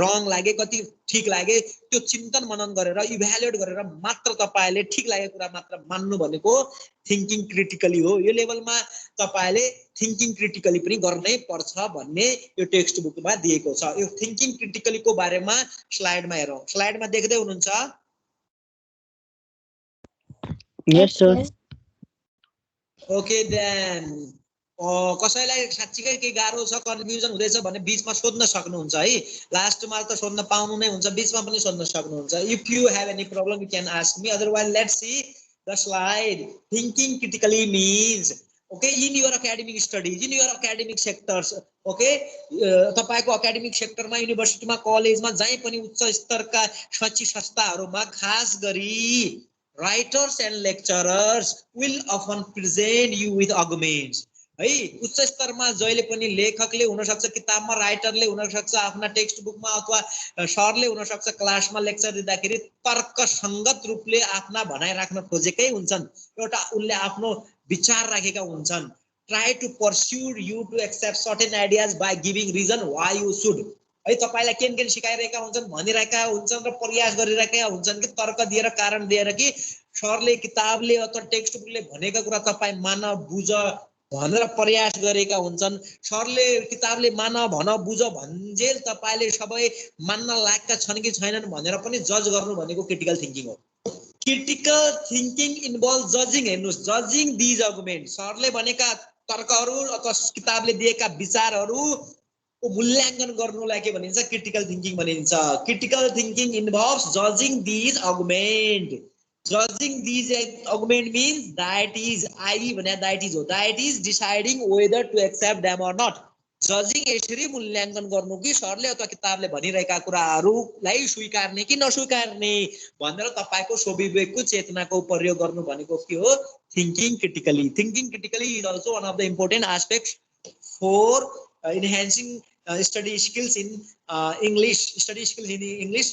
Speaker 1: रङ लागे, कति ठीक लागे, त्यो चिन्तन मनन गरेर इभ्यालुएट गरेर मात्र तपाईले ठीक लागेको कुरा मात्र मान्नु भनेको थिंकिङ क्रिटिकली हो। यो लेभलमा तपाईले थिंकिङ क्रिटिकली पनि गर्नै पर्छ भन्ने यो टेक्स्ट बुकमा दिएको छ। यो थिंकिङ क्रिटिकली को बारेमा स्लाइडमा हेरौं। स्लाइडमा देख्दै हुनुहुन्छ?
Speaker 2: Yes, sir.
Speaker 1: ओके देन कसैलाई साच्चीकै के गाह्रो छ, कन्फ्युजन हुँदैछ भने बीचमा सोध्न सक्नुहुन्छ है। लास्टमा त सोध्न पाउनु नै हुन्छ, बीचमा पनि सोध्न सक्नुहुन्छ। If you have any problem you can ask me, otherwise let's see the slide. Thinking critically means okay in your academic studies, in your academic sectors, okay तपाईको एकेडमिक सेक्टरमा, युनिभर्सिटीमा, कलेजमा, जहाँ पनि उच्च स्तरका शैक्षिक संस्थाहरुमा खास गरी writers and lecturers will often present you with arguments है। उच्च स्तरमा जहिले पनि लेखकले हुन सक्छ, किताबमा राइटरले हुन सक्छ, आफ्ना टेक्स्ट बुकमा अथवा सरले हुन सक्छ, क्लासमा लेक्चर दिँदाखेरि तर्कसंगत रूपले आफ्ना भनाइ राख्न खोजेकै हुन्छन्, एउटा उनले आफ्नो विचार राखेका हुन्छन्। Try to persuade you to accept certain ideas by giving reason why you should है। तपाईलाई केन सिकाइरहेका हुन्छन्, भनिरहेका हुन्छन् र प्रयास गरिरहेका हुन्छन् कि तर्क दिएर, कारण दिएर कि सरले, किताबले अथवा टेक्स्ट बुकले भनेका कुरा तपाई मान बुझ भनेर प्रयास गरेका हुन्छन्। सरले, किताबले मान भन बुझ भन्जेल तपाईले सबै मान्न लागेका छन् कि छैनन् भनेर पनि जज गर्नु भनेको क्रिटिकल थिंकिङ हो। क्रिटिकल थिंकिङ इन्भल्भ जजिङ। हेर्नुस्, जजिङ दिज आर्गुमेन्ट, सरले भनेका तर्कहरू अथवा किताबले दिएका विचारहरू मूल्याङ्कन गर्नुलाई के भनिन्छ? क्रिटिकल थिंकिङ भनिन्छ। क्रिटिकल थिंकिङ इन्भल्व्स जजिङ these argument. Judging these argument means that is that is deciding whether to accept them or not. Judging यसरी मूल्याङ्कन गर्नु कि सरले अथवा किताबले भनिरहेका कुराहरूलाई स्वीकार्ने कि नस्वीकार्ने भनेर तपाईको स्वविवेकको चेतनाको प्रयोग गर्नु भनेको के हो? Thinking critically. Thinking critically is also one of the important aspects for enhancing study skills in English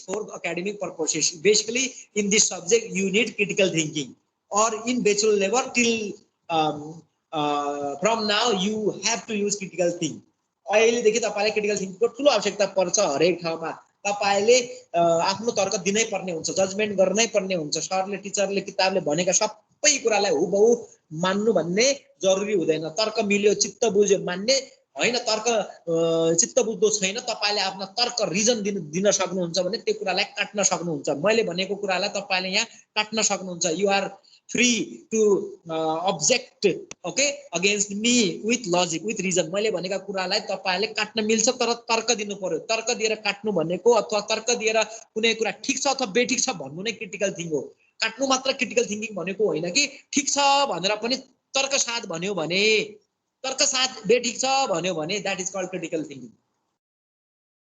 Speaker 1: for academic purposes. Basically, in this subject, you need critical thinking. Or in bachelor level, till from now, you have to use critical thinking. अहिलेदेखि तपाईलाई critical थिंकिङको ठूलो आवश्यकता पर्छ। हरेक ठाउँमा तपाईले आफ्नो तर्क दिनै पर्ने हुन्छ, जजमेन्ट गर्नै पर्ने हुन्छ। सरले, टिचरले, किताबले भनेका सबै कुरालाई हुबहु मान्नु भन्ने जरुरी हुँदैन। तर्क मिल्यो, चित्त बुझ्यो मान्ने हैन, तर्क चित्त बुझ्दो छैन, तपाईले आफ्नो तर्क रिजन दिन सक्नुहुन्छ भने त्यो कुरालाई काट्न सक्नुहुन्छ। मैले भनेको कुरालाई तपाईले यहाँ काट्न सक्नुहुन्छ। You are free to object, okay, against me with logic, with reason. मैले भनेका कुरालाई तपाईहरुले काट्न मिल्छ तर तर्क दिनु पर्यो। तर्क दिएर काट्नु भनेको अथवा तर्क दिएर कुनै कुरा ठीक छ अथवा बेठिक छ भन्नु नै क्रिटिकल थिंकिङ हो। काट्नु मात्र क्रिटिकल थिंकिङ भनेको होइन कि ठीक छ भनेर पनि तर्क साथ भन्यो भने, तर्क साथ बेठिक छ भन्यो भने that is called critical thinking.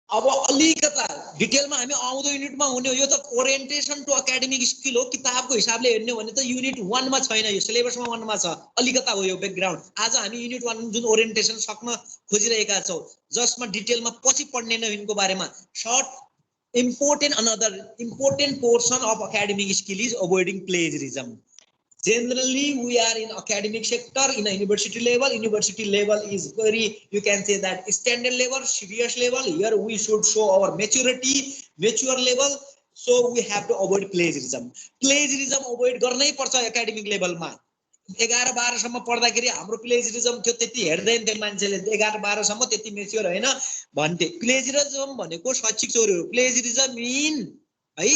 Speaker 1: अब अलिकता डिटेलमा हामी आउँदो युनिटमा हुने हो। यो त ओरिएन्टेसन टु एकाडेमिक स्किल हो। किताबको हिसाबले हेर्ने हो भने त युनिट 1 मा छैन, यो सिलेबसमा 1 मा छ। अलिकता हो यो ब्याकग्राउन्ड। आज हामी युनिट 1 जुन ओरिएन्टेसन सक्न खोजिरहेका छौं, जसमा डिटेलमा पछि पढ्ने नै यिनको बारेमा। Short important, another important portion of academic skill is avoiding plagiarism. Generally we are in academic sector in a university level. University level is very, you can say that standard level, serious level. Here we should show our maturity, mature level, so we have to avoid plagiarism. Plagiarism avoid गर्नै पर्छ academic level मा। 11-12 सम्म पढ्दाखेरि हाम्रो प्लेजरिजम थियो, त्यति हेर्दैन थियो मान्छेले। 11-12 सम्म त्यति मेच्योर हैन भन्थे। प्लेजरिजम भनेको शैक्षिक चोरी हो। प्लेजरिजम मीन है,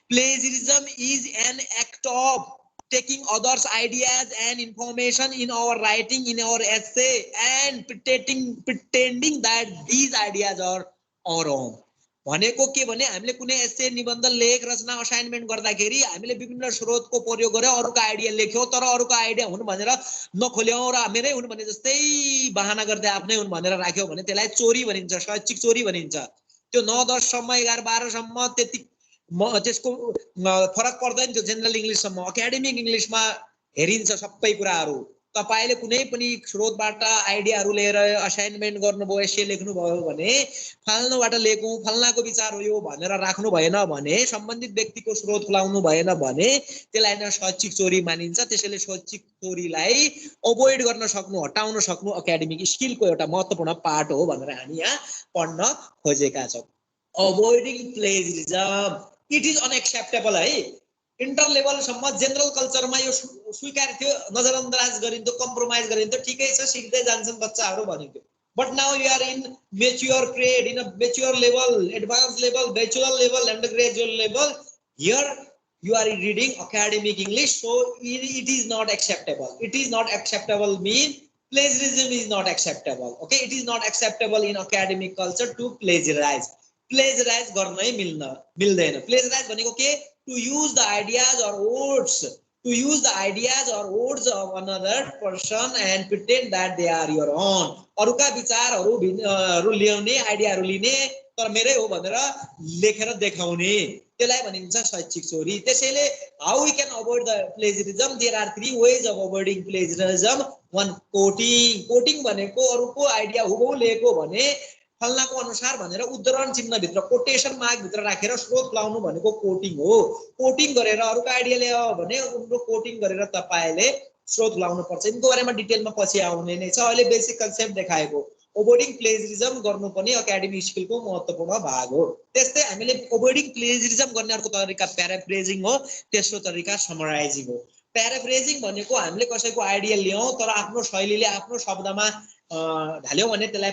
Speaker 1: plagiarism is an act of taking others ideas and information in our writing, in our essay, and pretending that these ideas are our own. भनेको के भने हामीले कुनै एसे, निबन्ध, लेख, रचना, असाइनमेन्ट गर्दाखेरि हामीले विभिन्न स्रोतको प्रयोग गरे अरूको आइडिया लेख्यौ, तर अरूको आइडिया हुन भनेर नखोल्यौ र मेरै हुन भने जस्तै बहाना गर्दै आफ्नै हुन भनेर राख्यौ भने त्यसलाई चोरी भनिन्छ, शैक्षिक चोरी भनिन्छ। त्यो 9-10 सम्म, 11-12 सम्म त्यति त्यसको फरक पर्दैन त्यो जेनरल इंग्लिशसम्म। एकाडेमिक इंग्लिशमा हेरिन्छ सबै कुराहरू। तपाईले कुनै पनि स्रोतबाट आइडियाहरू लिएर असाइनमेन्ट गर्नुभयो, एसे लेख्नुभयो भने फाल्नोबाट लेखौं, फल्नाको विचार हो यो भनेर राख्नु भएन भने, सम्बन्धित व्यक्तिको स्रोत खुलाउनु भएन भने त्यसलाई नै शैक्षिक चोरी मानिन्छ। त्यसैले शैक्षिक चोरीलाई अभोइड गर्न सक्नु, हटाउन सक्नु एकाडेमिक स्किलको एउटा महत्त्वपूर्ण पार्ट हो भनेर हामी यहाँ पढ्न खोजेका छौं। अभोइडिङ प्लेजरिजम इट इज अनएक्सेप्टेबल है। इंटर लेवल सम्म जेनरल कल्चरमा यो स्वीकार थियो, नजरअन्दाज गरिन्थ्यो, कम्प्रोमाइज गरिन्थ्यो, ठिकै छ सिक्दै जान्छन् बच्चाहरू भनिन्थ्यो। But now you are in mature grade, in a mature level, advance level, bachelor level, undergraduate level, here you are reading academic English, so it is not acceptable. It is not acceptable mean plagiarism is not acceptable. Okay, it is not acceptable in academic culture to plagiarize. Plagiarize गर्नै मिल्दैन। Plagiarize भनेको के? To use the ideas or words, to use the ideas or words of another person and pretend that they are your own. अरूका विचारहरू ल्याउने, आइडियाहरू लिने, तर मेरै हो भनेर लेखेर देखाउने, त्यसलाई भनिन्छ शैक्षिक चोरी। त्यसैले how we can avoid the plagiarism? There are 3 ways of avoiding plagiarism. One, quoting. Quoting भनेको अरूको आइडिया हुबहु लेखेको भने फल्नाको अनुसार भनेर उद्धरण चिन्ह भित्र, कोटेसन मार्क भित्र राखेर स्रोत लाउनु भनेको कोटिङ हो। कोटिङ गरेर अरूको आइडिया ल्यायो भने उनको कोटिङ गरेर तपाईले स्रोत लाउनु पर्छ। इनको बारेमा डिटेलमा पछि आउने नै छ। अहिले बेसिक कन्सेप्ट देखाएको। अभोइडिङ प्लेजरिजम गर्नु पनि एकाडेमिक स्किलको महत्त्वपूर्ण भाग हो। त्यस्तै हामीले अभोइडिङ प्लेजरिजम गर्ने अर्को तरिका प्याराफ्रेजिङ हो, तेस्रो तरिका समराइजिङ हो। प्याराफ्रेजिङ भनेको हामीले कसैको आइडिया ल्याउँ तर आफ्नो शैलीले, आफ्नो शब्दमा ढाल्यौ भने त्यसलाई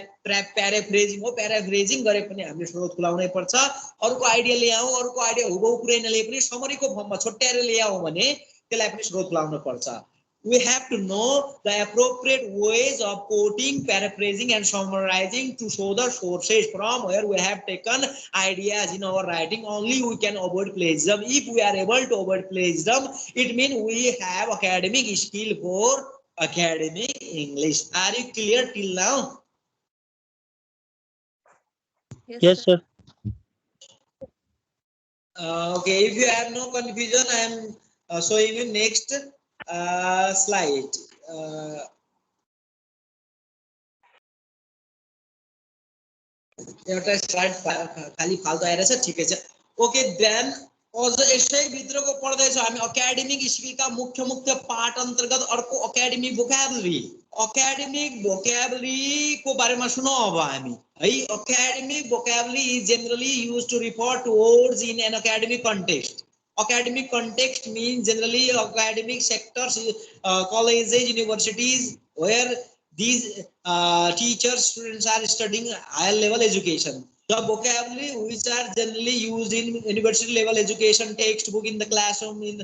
Speaker 1: प्याराफ्रेजिङ हो। प्याराफ्रेजिङ गरे पनि हामीले स्रोत खुलाउनै पर्छ। अरूको आइडिया ल्याउँ, अरूको आइडिया हुबहु पुरै नलिए पनि समरीको फर्ममा छोट्याएर ल्याउँ भने त्यसलाई पनि स्रोत खुलाउन पर्छ। We have to know the appropriate ways of quoting, paraphrasing and summarizing to show the sources from where we have taken ideas in our writing. Only we can avoid plagiarism. If we are able to avoid plagiarism, it means we have academic skill for academic English. Are you clear till now?
Speaker 2: Yes, sir.
Speaker 1: Okay, if you have no confusion, I am showing you next slide. एउटा slide खाली फाल्तु आइरहेछ, ठिकै छ। Okay, then अझ यसै भित्रको पढ्दैछौँ हामी एकाडेमिक स्किलका मुख्य मुख्य पार्ट अन्तर्गत अर्को एकाडेमिक भोक्याबुलरी। एकाडेमिक भोक्याबुलरी को बारेमा सुनौ अब हामी है। Academic vocabulary is generally used to refer to words in an academic context. Academic context means generally academic sectors, colleges, universities, where these teachers, students are studying higher level education. The vocabulary which are generally used in university level education, textbook, in the classroom, in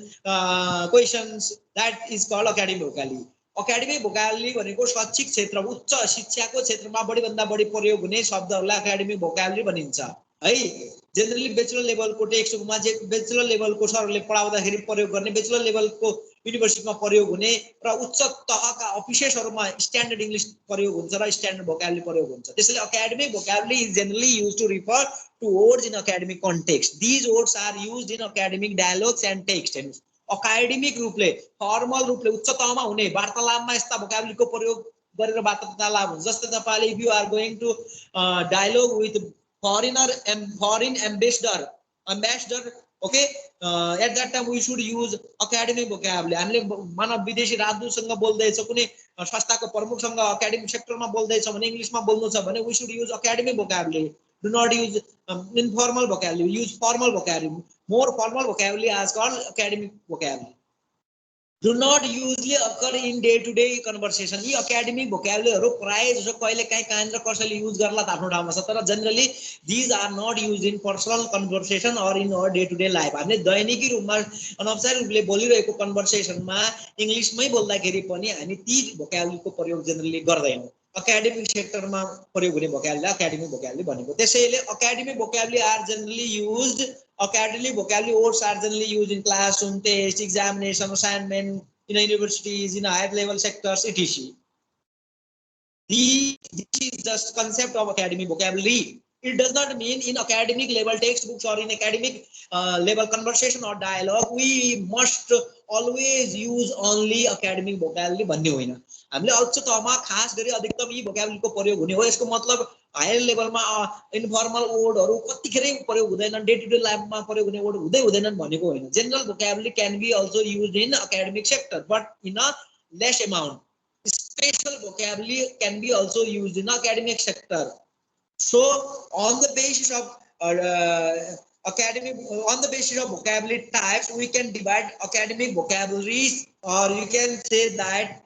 Speaker 1: questions, that is called academic vocabulary. Academic vocabulary भनेको शैक्षिक क्षेत्र उच्च शिक्षाको क्षेत्रमा बढी भन्दा बढी प्रयोग हुने शब्दहरूलाई academic vocabulary भनिन्छ है. जेनरली बेचलर लेभलको टेक्स्टबुकमा बेचलर लेभलको सरले पढाउँदाखेरि प्रयोग गर्ने, बेचलर लेभलको युनिभर्सिटीमा प्रयोग हुने र उच्च तहका अफिसर्सहरुमा स्ट्यान्डर्ड इंग्लिश प्रयोग हुन्छ र स्ट्यान्डर्ड भोकाबुलरी प्रयोग हुन्छ. त्यसैले academic vocabulary is generally used to refer to words in academic context. These words are used in academic dialogues and text. Academic रूपले फर्मल रूपले उच्च तहमा हुने वार्तालापमा यस्ता भोकाबुलरीको प्रयोग गरेर वार्तालाप हुन्छ. जस्तै तपाईले if you are going to dialogue with foreign ambassador, okay, at that time we should use academic vocabulary. हामीले मानव विदेशी राजदूतसँग बोल्दै छ, कुनै संस्थाको प्रमुखसँग academic सेक्टरमा बोल्दै छ भने इंग्लिशमा बोल्नु छ भने we should use academic vocabulary. Do not use informal vocabulary, use formal vocabulary. More formal vocabulary is called academic vocabulary. Do not usually occur in day-to-day conversation. यी academic vocabulary प्राय जसो कहिले काहीँ कहाँनिर कसैले युज गर्ला त आफ्नो ठाउँमा छ, तर generally these are not used in personal conversation or in our day-to-day life. हामीले दैनिकी रूपमा अनौपचारिक रूपले बोलिरहेको कन्भर्सेसनमा इंग्लिशमै बोल्दाखेरि पनि हामी ती vocabulary को प्रयोग generally गर्दैनौँ. academic सेक्टरमा प्रयोग हुने vocabulary academic vocabulary भनेको. त्यसैले academic vocabulary are generally used. Academic vocabulary words are generally used in classroom, test, examination, assignment, in universities, in higher level sectors, etc. This is just concept of academic vocabulary. It does not mean in academic level textbooks or in academic level conversation or dialogue we must always use only academic vocabulary भन्ने होइन. हामीले उच्च तहमा खास गरी अधिकतम यी vocabulary को प्रयोग हुने हो. यसको मतलब हायर लेभलमा इन्फर्मल वर्डहरु कतिखेरै प्रयोग हुँदैनन्, डे टु डे लाइफमा प्रयोग हुने वर्ड हुँदै हुँदैनन् भनेको होइन. General vocabulary can be also used in academic sector but in a less amount. Special vocabulary can be also used in academic sector. So on the basis of vocabulary types we can divide academic vocabularies, or you can say that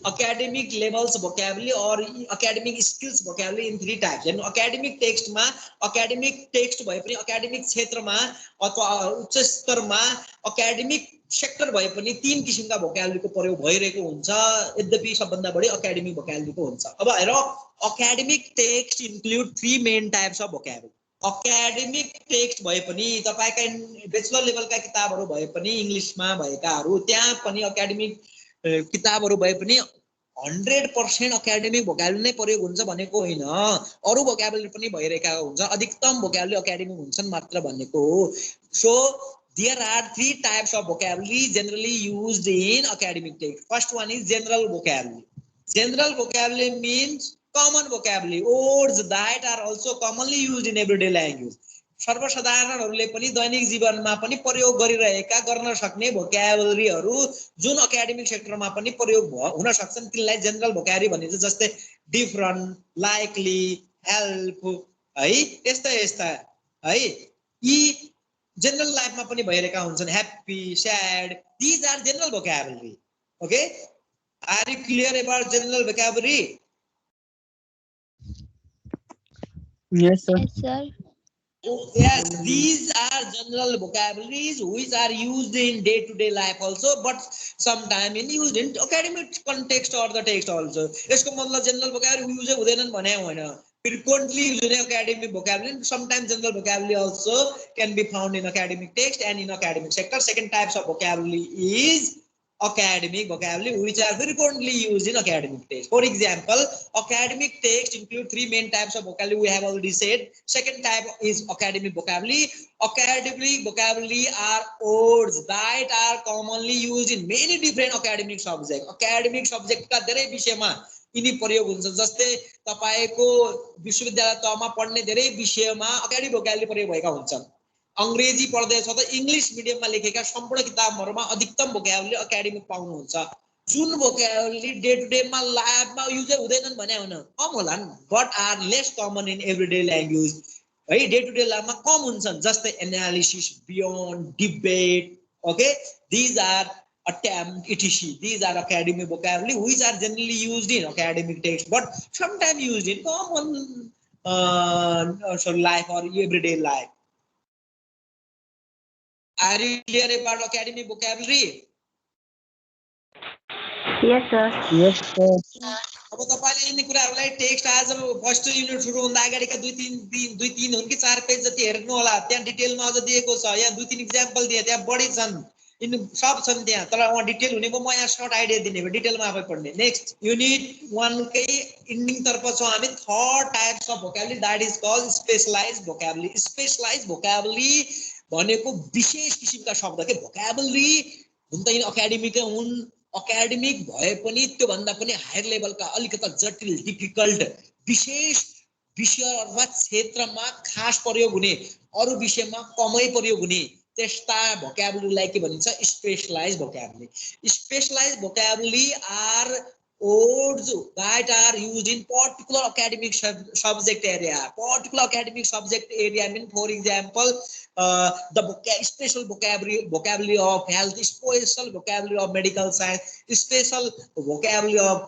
Speaker 1: academic levels vocabulary or academic skills vocabulary in three types. And academic text ma academic text bhaye pani academic क्षेत्रमा अथवा उच्च स्तरमा academic sector भए पनि तीन किसिमका vocabulary को प्रयोग भइरहेको हुन्छ. यद्यपि सबभन्दा बढी academic vocabulary को हुन्छ. अब हेर, academic text include three main types of vocabulary. academic text भए पनि तपाईका ब्याचलर लेभलका किताबहरु भए पनि इंग्लिशमा भएकाहरु, त्यहाँ पनि academic किताबहरु भए पनि 100% academic vocabulary नै प्रयोग हुन्छ भनेको होइन. अरु vocabulary पनि भइरहेका हुन्छ, अधिकतम vocabulary academic हुन्छन् मात्र भनेको हो. So there are three types of vocabulary generally used in academic text. First one is general vocabulary. General vocabulary means common vocabulary, words that are also commonly used in everyday language. सर्वसाधारणहरूले पनि दैनिक जीवनमा पनि प्रयोग गरिरहेका गर्न सक्ने भोक्याबुलरीहरु जुन academic सेक्टरमा पनि प्रयोग हुन सक्छन् तिनलाई जनरल भोक्याबुलरी भनिन्छ. जस्तै डिफरेन्ट, लाइकली, हेल्प है, यस्ता है, यी जनरल लाइफमा पनि भइरहेका हुन्छन्. Happy, sad, these are general vocabulary. Okay, are you clear about general vocabulary?
Speaker 2: Yes, sir.
Speaker 3: Yes, sir.
Speaker 1: Yes, these are general vocabularies which are used in day-to-day life also, but sometimes used in academic context or the text also. यसको मतलब general vocabulary use हुँदैनन् भने होइन, frequently used in academic vocabulary. Sometimes general vocabulary also can be found in academic text and in academic sector. Second types of vocabulary is academic vocabulary which are frequently used in academic text. For example, academic text include three main types of vocabulary we have already said. Second type is academic vocabulary. Academic vocabulary are words that are commonly used in many different academic subjects. Academic subject का धेरै विषयमा यिनी प्रयोग हुन्छ. जस्तै तपाईको विश्वविद्यालय तहमा पढ्ने धेरै विषयमा academic vocabulary प्रयोग भएका हुन्छन्. अंग्रेजी पढ्दै छ त इंग्लिश मिडियममा लेखेका सम्पूर्ण किताबहरुमा अधिकतम भोक्याबुलरी एकाडेमिक पाउनुहुन्छ. जुन भोक्याबुलरी डे टु डे मा लाइफमा युज हुँदैनन् भने होइन, कम होलान्, but are less common in everyday language है, डे टु डे लाइफमा कम हुन्छन्. जस्तै analysis, beyond, debate, okay, these are attempt, etc. These are academic vocabulary which are generally used in academic text but sometimes used in common life or everyday life. Are you clear about academic vocabulary?
Speaker 3: Yes, sir.
Speaker 2: Yes, sir.
Speaker 1: अब तपाईले यिनी कुराहरुलाई text आज first unit सुरु हुँदा अगाडिका दुई तीन हुन् कि 4 पेज जति हेर्नु होला त्यहाँ डिटेलमा अझ दिएको छ यहाँ 2-3 एक्जाम्पल दिए त्यहाँ बढी छन् यिनी सब छन् त्यहाँ तर म डिटेल हुने म यहाँ सर्ट आइडिया दिने हो डिटेलमा आफै पढ्ने नेक्स्ट युनिट 1 कै एन्डिङ तर्फ छौं हामी third types of vocabulary that is called specialised vocabulary specialised vocabulary भनेको विशेष किसिमका शब्द के भोकाबुलरी हुन त यिनी एकाडेमिकै हुन् अकाडेमिक भए पनि त्यो भन्दा पनि हायर लेभलका अलिकता जटिल डिफिकल्ट विशेष विषय अथवा क्षेत्रमा खास प्रयोग हुने अरु विषयमा कमै प्रयोग हुने त्यस्ता भोकाबुलरीलाई के भनिन्छ specialised vocabulary specialised vocabulary are words that are used in particular academic subject area. Particular academic subject area mean, for example, the special vocabulary of health, special vocabulary of medical science, special vocabulary of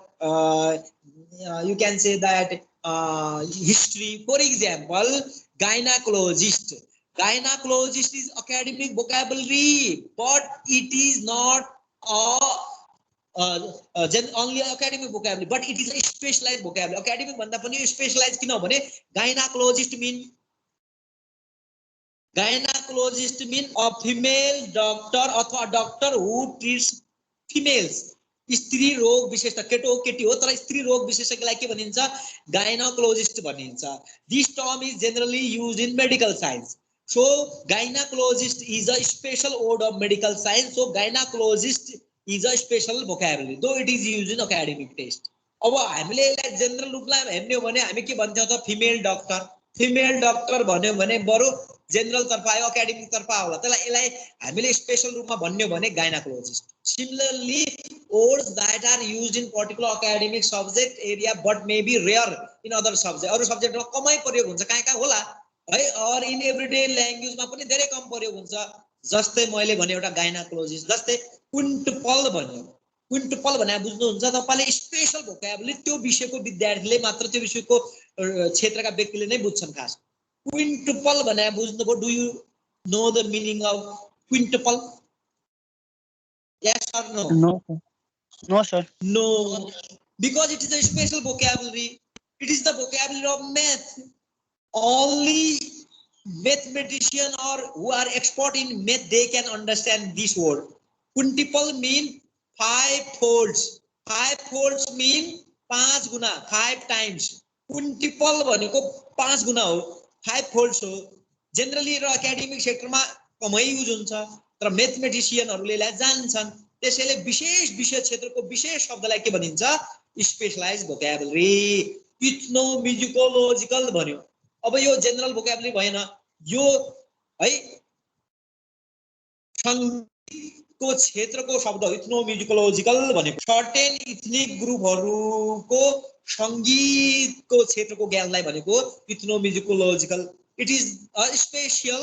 Speaker 1: you can say that history. For example, gynecologist. Gynecologist is academic vocabulary, but it is not only academic vocabulary, but it is a specialized vocabulary. Academic भन्दा पनि specialized किन भने gynecologist mean a female doctor अथवा doctor who treats females. स्त्री रोग विशेषज्ञ केटो केटी हो तर स्त्री रोग विशेषज्ञलाई के भनिन्छ gynecologist भनिन्छ. This term is generally used in medical science. So gynecologist is a special word of medical science. So gynecologist is a special vocabulary, though it is used in academic text. अब हामीले यसलाई general रूपमा हेर्ने हो भने हामी के भन्छौं त फिमेल डक्टर भन्यो भने बरु जनरल तर्फ आयो एकाडेमिक तर्फ आउला त्यसलाई यसलाई हामीले स्पेशल रूपमा भन्ने हो भने gynaecologist. Similarly words that are used in particular academic subject area but may be rare in other subject अरु सब्जेक्टमा कमै प्रयोग हुन्छ कहाँ होला है और इन एभ्रीडे ल्याङ्ग्वेजमा पनि धेरै कम प्रयोग हुन्छ. जस्तै मैले भने एउटा गाइनाकोलोजिस्ट जस्तै क्विन्टपल भन्यो क्विन्टपल भने बुझ्नुहुन्छ तपाईले स्पेशल भोकाबुलरी त्यो विषयको विद्यार्थीले मात्र त्यो विषयको क्षेत्रका व्यक्तिले नै बुझ्छन् खास. क्विन्टपल भने बुझ्नुभयो do you know the meaning of quintuple? Yes or no?
Speaker 2: No, sir. No, sir.
Speaker 1: No, because it is a special vocabulary. It is the vocabulary of math. Only mathematician or who are expert in math they can understand this word. Quintuple mean 5 folds. 5 folds mean 5 गुना 5 times. Quintuple भनेको 5 गुना हो 5 folds हो. Generally र academic सेक्टरमा कमै use हुन्छ तर म्याथमेटिशियनहरुले यसलाई जान्छन् त्यसैले विशेष विषय क्षेत्रको विशेष शब्दलाई के भनिन्छ स्पेशलाइज्ड भोकाबुलरी. इथ्नोम्युजिकोलोजिकल भन्यो. अब यो जनरल भोकाबुलरी भएन यो है संगीतको क्षेत्रको शब्द इथ्नोम्युजिकोलोजिकल भनेको सर्टेन इथनिक ग्रुपहरुको संगीतको क्षेत्रको ज्ञानलाई भनेको इथ्नोम्युजिकोलोजिकल. It is a special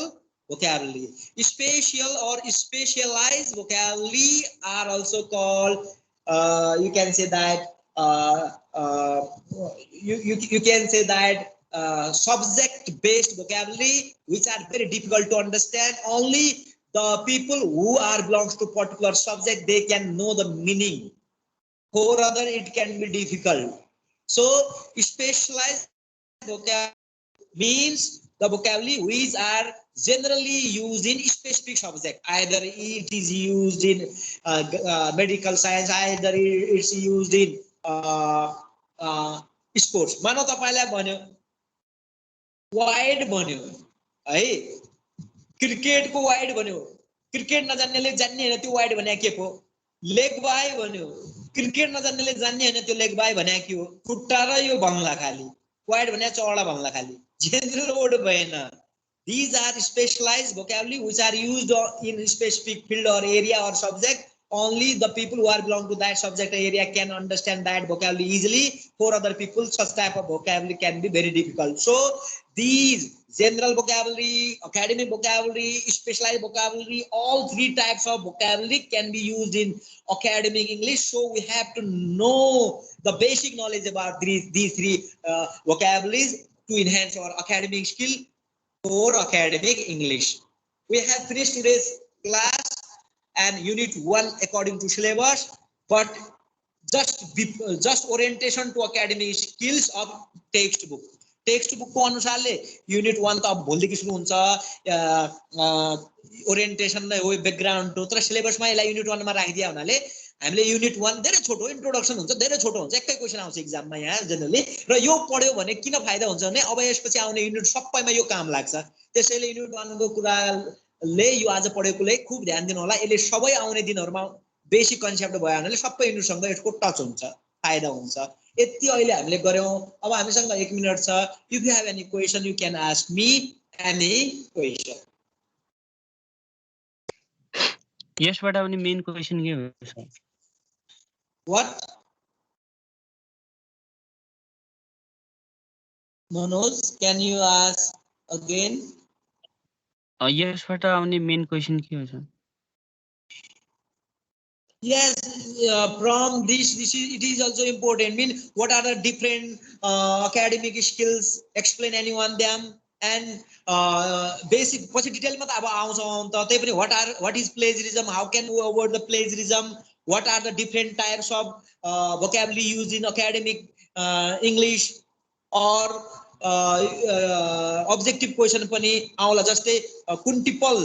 Speaker 1: vocabulary. Special or specialized vocabulary are also called you can say that you can say that subject based vocabulary which are very difficult to understand. Only the people who are belongs to particular subject they can know the meaning. For other it can be difficult. So specialized vocabulary means the vocabulary which are generally used in specific subject. Either it is used in medical science, either it's used in sports. मानौ तपाईलाई भन्यो wide भन्यो है क्रिकेटको wide भन्यो cricket नजान्नेले जान्ने हैन त्यो वाइड भने के हो. लेग बाई भन्यो क्रिकेट नजान्नेले जान्ने हैन त्यो लेग बाई भने के हो. खुट्टा र यो भन्ला खाली वाइड भने चौडा भन्ला खाली general word भएन. These are specialized vocabulary which are used in specific field or area or subject. Only the people who are belong to that subject area can understand that vocabulary easily. For other people such type of vocabulary can be very difficult. So these general vocabulary, academic vocabulary, specialized vocabulary, all three types of vocabulary can be used in academic English. So we have to know the basic knowledge about these three vocabularies. to enhance our academic skill for academic English. We have finished today's class and unit 1 according to syllabus, but just orientation to academic skills of textbook. Textbook को अनुसारले unit 1 त अब भोलिदेखि सुरु हुन्छ orientation नै हो background हो तर सिलेबसमा यसलाई युनिट 1 मा राखिदिया हुनाले हामीले युनिट 1 धेरै छोटो इन्ट्रोडक्सन हुन्छ धेरै छोटो हुन्छ एकै क्वेशन आउँछ एक्जाममा यहाँ जनरली र यो पढ्यो भने किन फाइदा हुन्छ भने अब यसपछि आउने युनिट सबैमा यो काम लाग्छ त्यसैले युनिट 1 को कुराले यो आज पढेकोले खूब ध्यान दिनु होला यसले सबै आउने दिनहरुमा बेसिक कन्सेप्ट भयो भने सबै युनिट सँग यसको टच हुन्छ फाइदा हुन्छ यति अहिले हामीले गर्यौं अब हामीसँग 1 मिनेट छ if you have any question you can ask me any question
Speaker 2: यसबाट आउने मेन क्वेशन के हो sir
Speaker 1: what Manoj can you ask again
Speaker 2: यसबाट आउने मेन क्वेशन के हो sir
Speaker 1: Yes, from this it is also important. I mean, what are the different academic skills? Explain anyone them and basic. पछि detail मा त अब आउँछ त त्यही पनि what is plagiarism? How can we avoid the plagiarism? What are the different types of vocabulary used in academic English or objective question पनि आउला जस्तै कुन्टिपल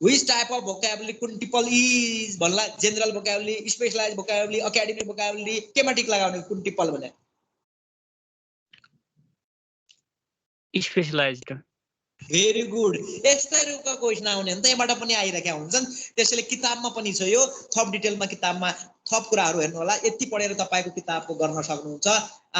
Speaker 1: Which type of vocabulary कुन्टिपल is भन्ला general vocabulary specialized vocabulary academic vocabulary केमा टिक लगाउने कुन्टिपल भने
Speaker 2: specialised
Speaker 1: very good यस्तै रुपका question आउने नि त यबाट पनि आइराखेका हुन्छन् त्यसैले किताबमा पनि छ यो थप डिटेलमा किताबमा थप कुराहरु हेर्नु होला यति पढेर तपाईको किताबको गर्न सक्नुहुन्छ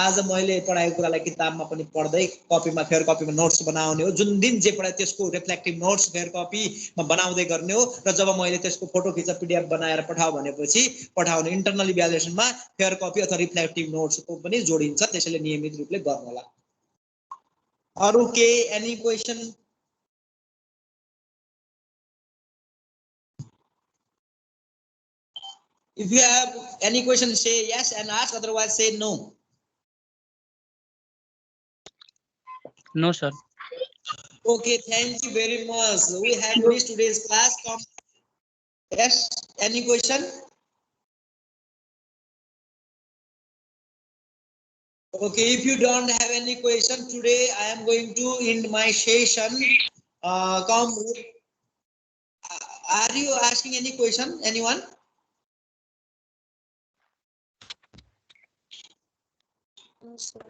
Speaker 1: आज मैले पढाएको कुरालाई किताबमा पनि पढ्दै कपीमा फेयर कपीमा नोट्स बनाउने हो जुन दिन जे पढाए त्यसको रिफ्लेक्टिभ नोट्स फेयर कपीमा बनाउँदै गर्ने हो र जब मैले त्यसको फोटो खिच पीडीएफ बनाएर पठाऊ भनेपछि पठाउने इन्टरनल इभ्यालुएसनमा फेयर कपी अथवा रिफ्लेक्टिभ नोट्सको पनि जोडिन्छ त्यसैले नियमित रूपले गर्नु होला अरु के any question If you have any question say yes and ask otherwise say no
Speaker 2: No sir
Speaker 1: Okay, thank you very much. We have finished today's class. Yes, any question? Okay, if you don't have any question today, I am going to end my session. Come. Are you asking any question? Anyone?
Speaker 3: No, sir.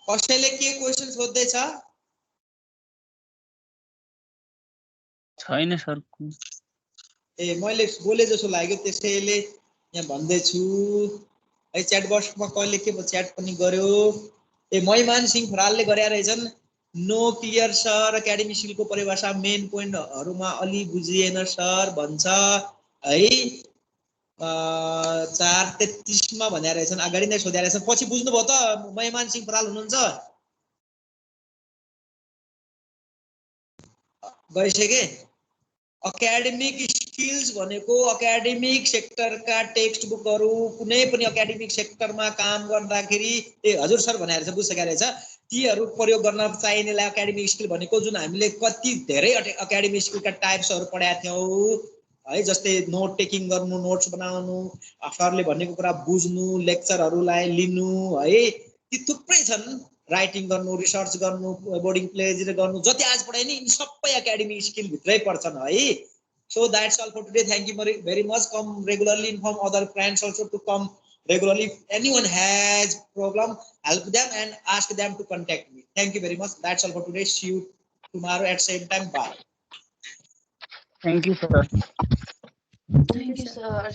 Speaker 1: कसैले के question सोध्दै छ
Speaker 2: छैन sir
Speaker 1: ए मैले बोले जसो लाग्यो त्यसैले यहाँ भन्दै छु है च्याट बक्समा कहिले के च्याट पनि गर्यो ए महिमान सिंह खरालले गरे रहेछन् नो क्लियर सर एकाडेमिक स्किलको परिभाषा मेन पोइन्टहरुमा अलि बुझिएन सर भन्छ है 4:33 मा भने रहेछन् अगाडि नै सोधे रहेछन् पछि बुझ्नु भयो त महिमान सिंह खराल हुनुहुन्छ गइसके academic skills भनेको academic सेक्टर का टेक्स्ट बुकहरु कुनै पनि academic सेक्टरमा काम गर्दाखेरि ए हजुर सर भनेर चाहिँ बुझ्सके रहेछ तीहरु प्रयोग गर्न चाहिनेलाई academic स्किल भनेको जुन हामीले कति धेरै academic स्किल का टाइप्सहरु पढाएको थियौ है जस्तै नोट टेकिङ गर्नु नोट्स बनाउनु सरले भनेको कुरा बुझ्नु लेक्चरहरुलाई लिनु है ती थुप्रै छन् राइटिङ गर्नु रिसर्च गर्नु बोर्डिङ प्लेजर गर्नु जति आज पढाए नि सबै एकाडेमिक स्किल भित्रै पर्छन् है so that's all for today thank you very much come regularly inform other friends also to come regularly if anyone has problem help them and ask them to contact me thank you very much that's all for today see you tomorrow at same time bye
Speaker 2: Thank you sir
Speaker 3: Thank you, sir.